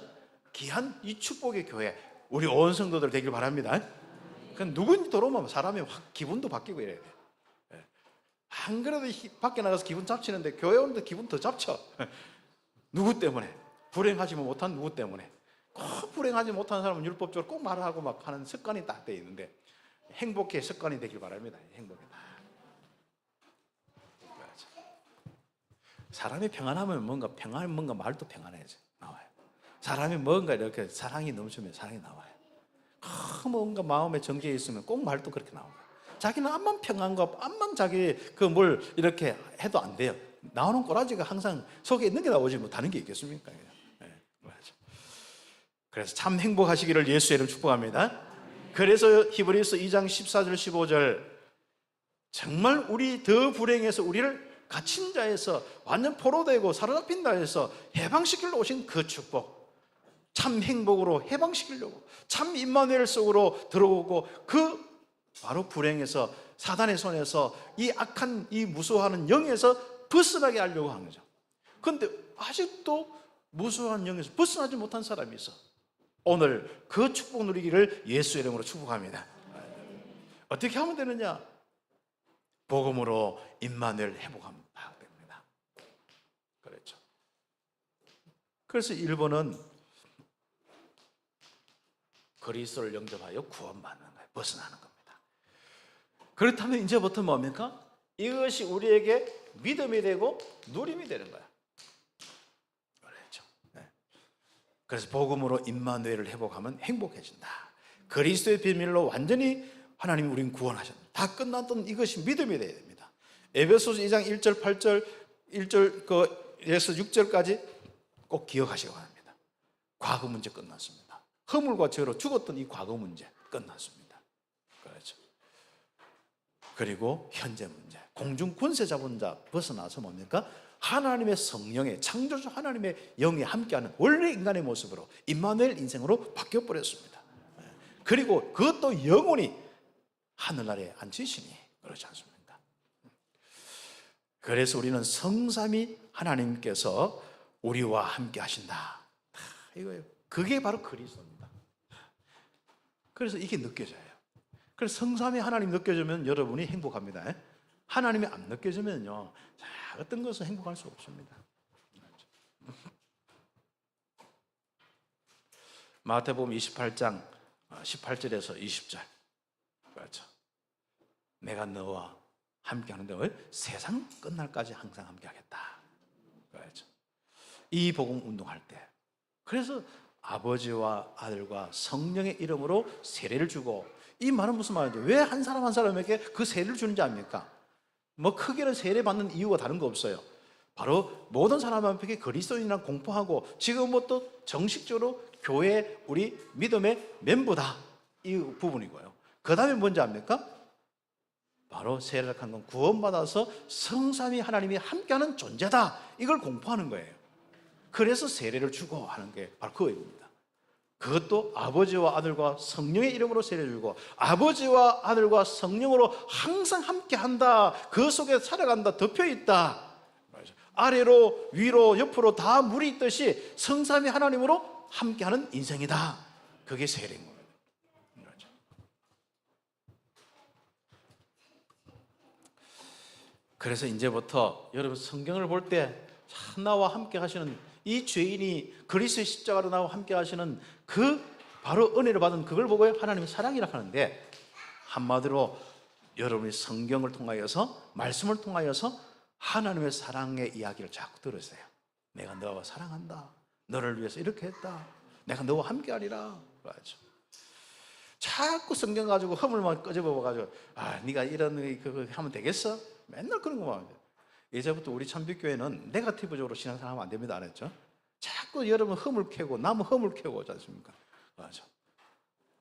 귀한 이 축복의 교회 우리 온 성도들 되길 바랍니다. 그건 누군지 들어오면 사람이 확 기분도 바뀌고 이래야 돼. 안 그래도 밖에 나가서 기분 잡치는데 교회 오는데 기분 더 잡쳐. 누구 때문에? 불행하지 못한 누구 때문에? 꼭 불행하지 못한 사람은 율법적으로 꼭 말을 하고 막 하는 습관이 딱 돼 있는데, 행복의 습관이 되길 바랍니다. 행복이다. 사람이 평안하면 뭔가 말도 평안해져 나와요. 사람이 뭔가 이렇게 사랑이 넘치면 사랑이 나와요. 뭔가 마음에 정죄 있으면 꼭 말도 그렇게 나와요. 자기는 암만 평안과 암만 자기 뭘 이렇게 해도 안 돼요. 나오는 꼬라지가 항상 속에 있는 게 나오지 못하는 게 있겠습니까? 그래서 참 행복하시기를 예수의 이름 축복합니다. 그래서 히브리서 2장 14절 15절, 정말 우리 더 불행해서 우리를 갇힌 자에서 완전 포로되고 사로잡힌 자에서 해방시키려 오신 그 축복, 참 행복으로 해방시키려고 참 임마누엘 속으로 들어오고, 그 바로 불행에서 사단의 손에서 이 악한 이 무수하는 영에서 벗어나게 하려고 하는 거죠. 그런데 아직도 무수한 영에서 벗어나지 못한 사람이 있어. 오늘 그 축복 누리기를 예수의 이름으로 축복합니다. 어떻게 하면 되느냐? 복음으로 임마누엘 회복하면 됩니다. 그렇죠. 그래서 1번은 그리스도를 영접하여 구원받는 거예요. 벗어나는 겁니다. 그렇다면 이제부터 뭡니까? 이것이 우리에게 믿음이 되고 누림이 되는 거야. 그렇죠. 네. 그래서 복음으로 임마누엘을 회복하면 행복해진다. 그리스도의 비밀로 완전히 하나님이 우리는 구원하셨다. 다 끝났던 이것이 믿음이 되어야 됩니다. 에베소서 2장 1절 8절 1절에서 6절까지 꼭 기억하시기 바랍니다. 과거 문제 끝났습니다. 허물과 죄로 죽었던 이 과거 문제 끝났습니다. 그렇죠. 그리고 현재 문제, 공중 권세 잡은 자 벗어나서 뭡니까? 하나님의 성령의, 창조주 하나님의 영이 함께하는 원래 인간의 모습으로 임마누엘 인생으로 바뀌어버렸습니다. 그리고 그것도 영원히 하늘나라에 앉히시니, 그렇지 않습니까? 그래서 우리는 성삼위 하나님께서 우리와 함께 하신다, 이거예요. 그게 바로 그리스도입니다. 그래서 이게 느껴져요. 그래서 성삼위 하나님 느껴지면 여러분이 행복합니다. 하나님이 안 느껴지면요, 어떤 것은 행복할 수 없습니다. 마태복음 28장 18절에서 20절, 그렇죠. 내가 너와 함께 하는데 세상 끝날까지 항상 함께 하겠다, 그렇죠. 이 복음 운동할 때, 그래서 아버지와 아들과 성령의 이름으로 세례를 주고, 이 말은 무슨 말이죠? 왜 한 사람 한 사람에게 그 세례를 주는지 압니까? 뭐 크게는 세례 받는 이유가 다른 거 없어요. 바로 모든 사람에게 그리스도인이라 공포하고 지금부터 정식적으로 교회 우리 믿음의 멤버다, 이 부분이고요. 그 다음에 뭔지 압니까? 바로 세례를 한 건 구원받아서 성삼위 하나님이 함께하는 존재다, 이걸 공포하는 거예요. 그래서 세례를 주고 하는 게 바로 그거입니다. 그것도 아버지와 아들과 성령의 이름으로 세례를 주고, 아버지와 아들과 성령으로 항상 함께한다, 그 속에 살아간다, 덮여있다. 아래로 위로 옆으로 다 물이 있듯이 성삼위 하나님으로 함께하는 인생이다, 그게 세례인 겁니다. 그래서 이제부터 여러분 성경을 볼 때 나와 함께 하시는 이 죄인이 그리스도의 십자가로 나와 함께 하시는 그 바로 은혜를 받은 그걸 보고 하나님의 사랑이라 하는데, 한마디로 여러분이 성경을 통하여서, 말씀을 통하여서 하나님의 사랑의 이야기를 자꾸 들으세요. 내가 너와 사랑한다, 너를 위해서 이렇게 했다, 내가 너와 함께 하리라. 맞죠? 자꾸 성경 가지고 허물만 끄집어봐가지고 네가 이런 그거 하면 되겠어? 맨날 그런 거만 하면 돼요. 이제부터 우리 참빛교회는 네거티브적으로 신앙생활하면 안 됩니다. 안 했죠? 자꾸 여러분 허물 캐고 남 허물 캐고 오지 않습니까? 맞아.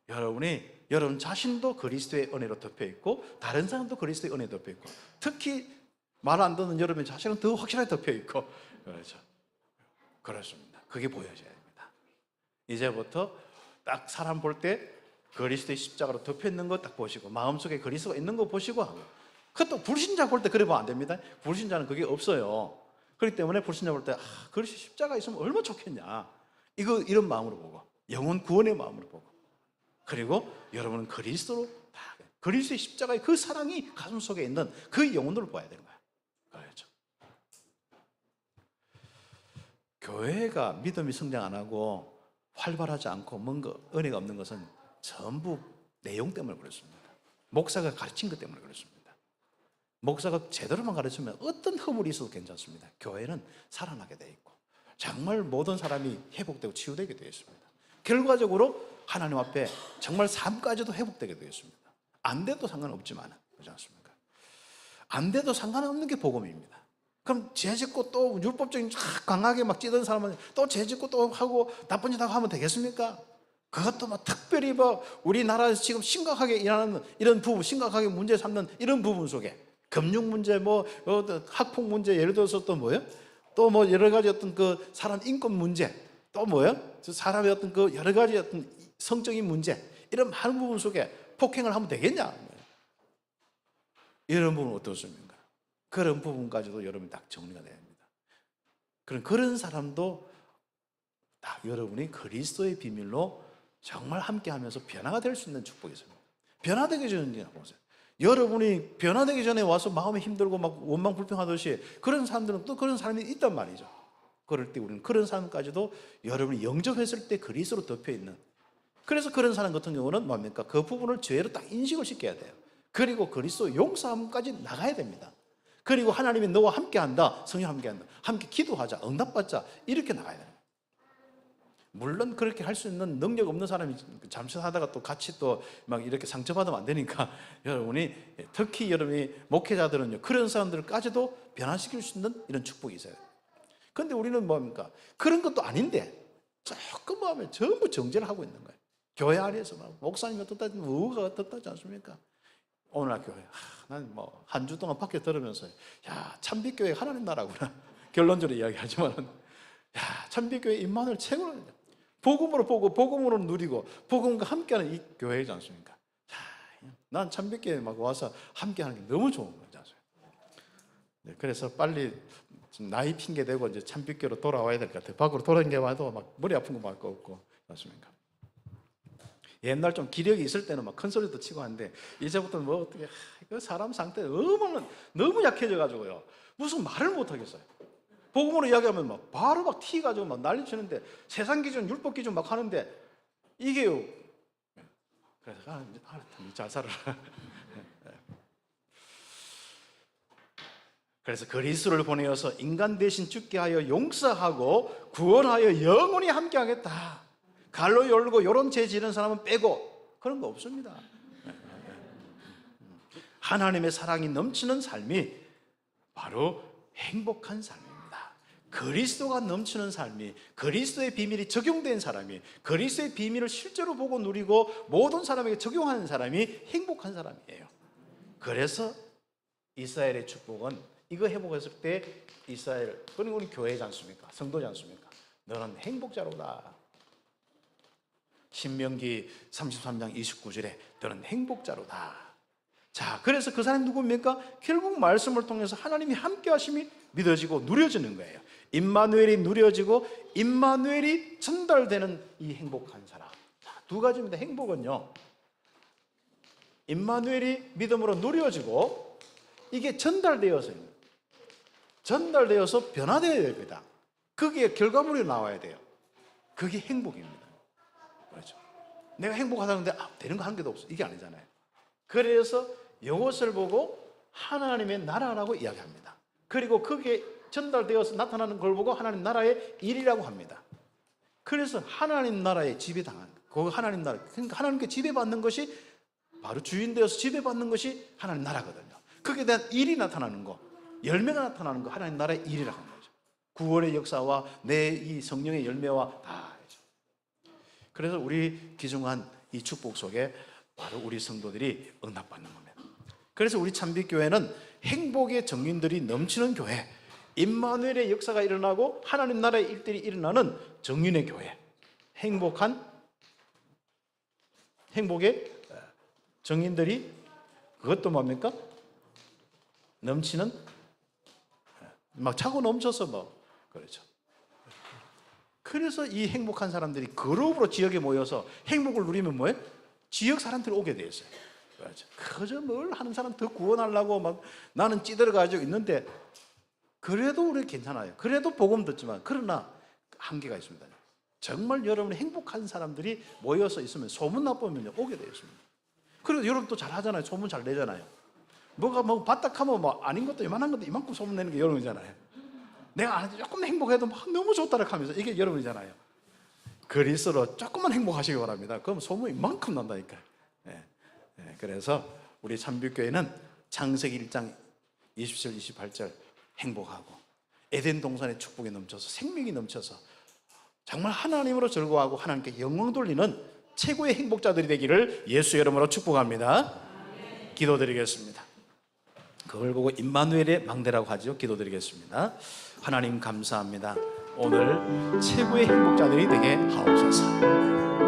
여러분 자신도 그리스도의 은혜로 덮여 있고 다른 사람도 그리스도의 은혜로 덮여 있고, 특히 말 안 듣는 여러분 자신은 더 확실하게 덮여 있고, 그렇죠. 그렇습니다. 그게 보여져야 됩니다. 이제부터 딱 사람 볼 때 그리스도의 십자가로 덮여 있는 거 딱 보시고, 마음속에 그리스도가 있는 거 보시고 하고, 그것도 불신자 볼 때 그래 보면 안 됩니다. 불신자는 그게 없어요. 그렇기 때문에 불신자 볼 때 그리스도 십자가 있으면 얼마나 좋겠냐, 이런 마음으로 보고, 영혼 구원의 마음으로 보고, 그리고 여러분은 그리스도의 십자가의 그 사랑이 가슴 속에 있는 그 영혼들을 봐야 되는 거야. 그렇죠. 교회가 믿음이 성장 안 하고 활발하지 않고 뭔가 은혜가 없는 것은 전부 내용 때문에 그렇습니다. 목사가 가르친 것 때문에 그렇습니다. 목사가 제대로만 가르치면 어떤 허물이 있어도 괜찮습니다. 교회는 살아나게 돼 있고 정말 모든 사람이 회복되고 치유되게 되어 있습니다. 결과적으로 하나님 앞에 정말 삶까지도 회복되게 되어 있습니다. 안 돼도 상관없지만, 그렇지 않습니까? 안 돼도 상관없는 게 복음입니다. 그럼 죄 짓고 또 율법적인 강하게 막 찌든 사람은 또 죄 짓고 또 하고 나쁜 짓 하고 하면 되겠습니까? 그것도 뭐 특별히 뭐 우리나라에서 지금 심각하게 일하는 이런 부분, 심각하게 문제 삼는 이런 부분 속에 금융 문제, 학폭 문제, 예를 들어서 또 뭐요? 또 뭐 여러 가지 어떤 그 사람 인권 문제, 또 뭐요? 사람의 어떤 그 여러 가지 어떤 성적인 문제, 이런 많은 부분 속에 폭행을 하면 되겠냐? 이런 부분은 어떻습니까? 그런 부분까지도 여러분이 딱 정리가 돼야 합니다. 그런 사람도 딱 여러분이 그리스도의 비밀로 정말 함께 하면서 변화가 될 수 있는 축복이 있습니다. 변화되기 전에 보세요. 여러분이 변화되기 전에 와서 마음이 힘들고 막 원망 불평하듯이 그런 사람들은 또 그런 사람이 있단 말이죠. 그럴 때 우리는 그런 사람까지도 여러분이 영접했을 때 그리스도로 덮여 있는, 그래서 그런 사람 같은 경우는 뭡니까? 그 부분을 죄로 딱 인식을 시켜야 돼요. 그리고 그리스도 용서함까지 나가야 됩니다. 그리고 하나님이 너와 함께한다, 성령 함께한다, 함께 기도하자, 응답받자, 이렇게 나가야 돼요. 물론 그렇게 할 수 있는 능력 없는 사람이 잠시 하다가 또 같이 또 막 이렇게 상처받으면 안 되니까 여러분이, 특히 여러분이 목회자들은요, 그런 사람들까지도 변화시킬 수 있는 이런 축복이 있어요. 그런데 우리는 뭡니까? 그런 것도 아닌데 조금 하면 전부 정죄를 하고 있는 거예요. 교회 안에서 막 목사님이 어떻다지, 의가 어떻다지 않습니까? 오늘날 교회, 난 뭐 한 주 동안 밖에 들으면서 야, 참빛교회 하나님 나라구나 결론적으로 이야기하지만, 야, 참빛교회 임마누엘 최고로 복음으로 보고 복음으로 누리고 복음과 함께하는 이 교회이지 않습니까? 난 참빛교회 막 와서 함께하는 게 너무 좋은 거지 않습니까? 네, 그래서 빨리 나이 핑계 대고 이제 참빛교회로 돌아와야 될 것 같아요. 밖으로 돌아다녀봐도 막 머리 아픈 거 밖에 없고, 맞습니까? 옛날 좀 기력이 있을 때는 막 큰 소리도 치고 하는데 이제부터는 뭐 어떻게, 그 사람 상태 너무 약해져가지고요, 무슨 말을 못 하겠어요. 복음으로 이야기하면 막 바로 막 튀가지고 막 난리 치는데, 세상 기준, 율법 기준 막 하는데 이게요. 그래서 잘 살아라. 그래서 그리스도를 보내어서 인간 대신 죽게 하여 용서하고 구원하여 영원히 함께하겠다. 갈로 열고 요런 죄 지는 사람은 빼고, 그런 거 없습니다. 하나님의 사랑이 넘치는 삶이 바로 행복한 삶입니다. 그리스도가 넘치는 삶이, 그리스도의 비밀이 적용된 사람이, 그리스도의 비밀을 실제로 보고 누리고 모든 사람에게 적용하는 사람이 행복한 사람이에요. 그래서 이스라엘의 축복은, 이거 회복했을 때 이스라엘, 그리고 우리 교회지 않습니까? 성도지 않습니까? 너는 행복자로다. 신명기 33장 29절에 너는 행복자로다. 자, 그래서 그 사람이 누굽니까? 결국 말씀을 통해서 하나님이 함께 하심이 믿어지고 누려지는 거예요. 임마누엘이 누려지고 임마누엘이 전달되는 이 행복한 사람. 자, 두 가지입니다. 행복은요, 임마누엘이 믿음으로 누려지고 이게 전달되어서 변화되어야 됩니다. 그게 결과물이 나와야 돼요. 그게 행복입니다. 그렇죠? 내가 행복하다는데 되는 거 한 개도 없어, 이게 아니잖아요. 그래서 이것을 보고 하나님의 나라라고 이야기합니다. 그리고 그게 전달되어서 나타나는 걸 보고 하나님 나라의 일이라고 합니다. 그래서 하나님 나라에 지배당한, 그 하나님 나라, 그러니까 하나님께 지배받는 것이, 바로 주인 되어서 지배받는 것이 하나님 나라거든요. 거기에 대한 일이 나타나는 거, 열매가 나타나는 거, 하나님 나라의 일이라고 하는 거죠. 구원의 역사와 내 이 성령의 열매와 다. 그래서 우리 귀중한 이 축복 속에 바로 우리 성도들이 응답받는 겁니다. 그래서 우리 참빛교회는 행복의 정인들이 넘치는 교회, 임마누엘의 역사가 일어나고 하나님 나라의 일들이 일어나는 정인의 교회, 행복의 정인들이, 그것도 뭡니까? 넘치는, 막 차고 넘쳐서 뭐, 그렇죠. 그래서 이 행복한 사람들이 그룹으로 지역에 모여서 행복을 누리면 뭐예요? 지역 사람들이 오게 돼 있어요. 그렇죠. 그저 뭘 하는 사람 더 구원하려고 막 나는 찌들어 가지고 있는데, 그래도 우리 괜찮아요. 그래도 복음 듣지만, 그러나 한계가 있습니다. 정말 여러분이 행복한 사람들이 모여서 있으면 소문 나쁘면 오게 되어 있습니다. 그리고 여러분 또 잘 하잖아요. 소문 잘 내잖아요. 뭐가 뭐 바닥하면 뭐 아닌 것도 이만한 것도 이만큼 소문 내는 게 여러분이잖아요. 내가 아는데 조금 행복해도 막 너무 좋다라 하면서, 이게 여러분이잖아요. 그리스도로 조금만 행복하시기 바랍니다. 그럼 소문이 이만큼 난다니까요. 그래서 우리 참빛교회는 창세기 1장 27, 28절 행복하고 에덴 동산의 축복이 넘쳐서 생명이 넘쳐서 정말 하나님으로 즐거워하고 하나님께 영광 돌리는 최고의 행복자들이 되기를 예수 이름으로 축복합니다. 기도드리겠습니다. 그걸 보고 임마누엘의 망대라고 하죠. 기도드리겠습니다. 하나님 감사합니다. 오늘 최고의 행복자들이 되게 하옵소서.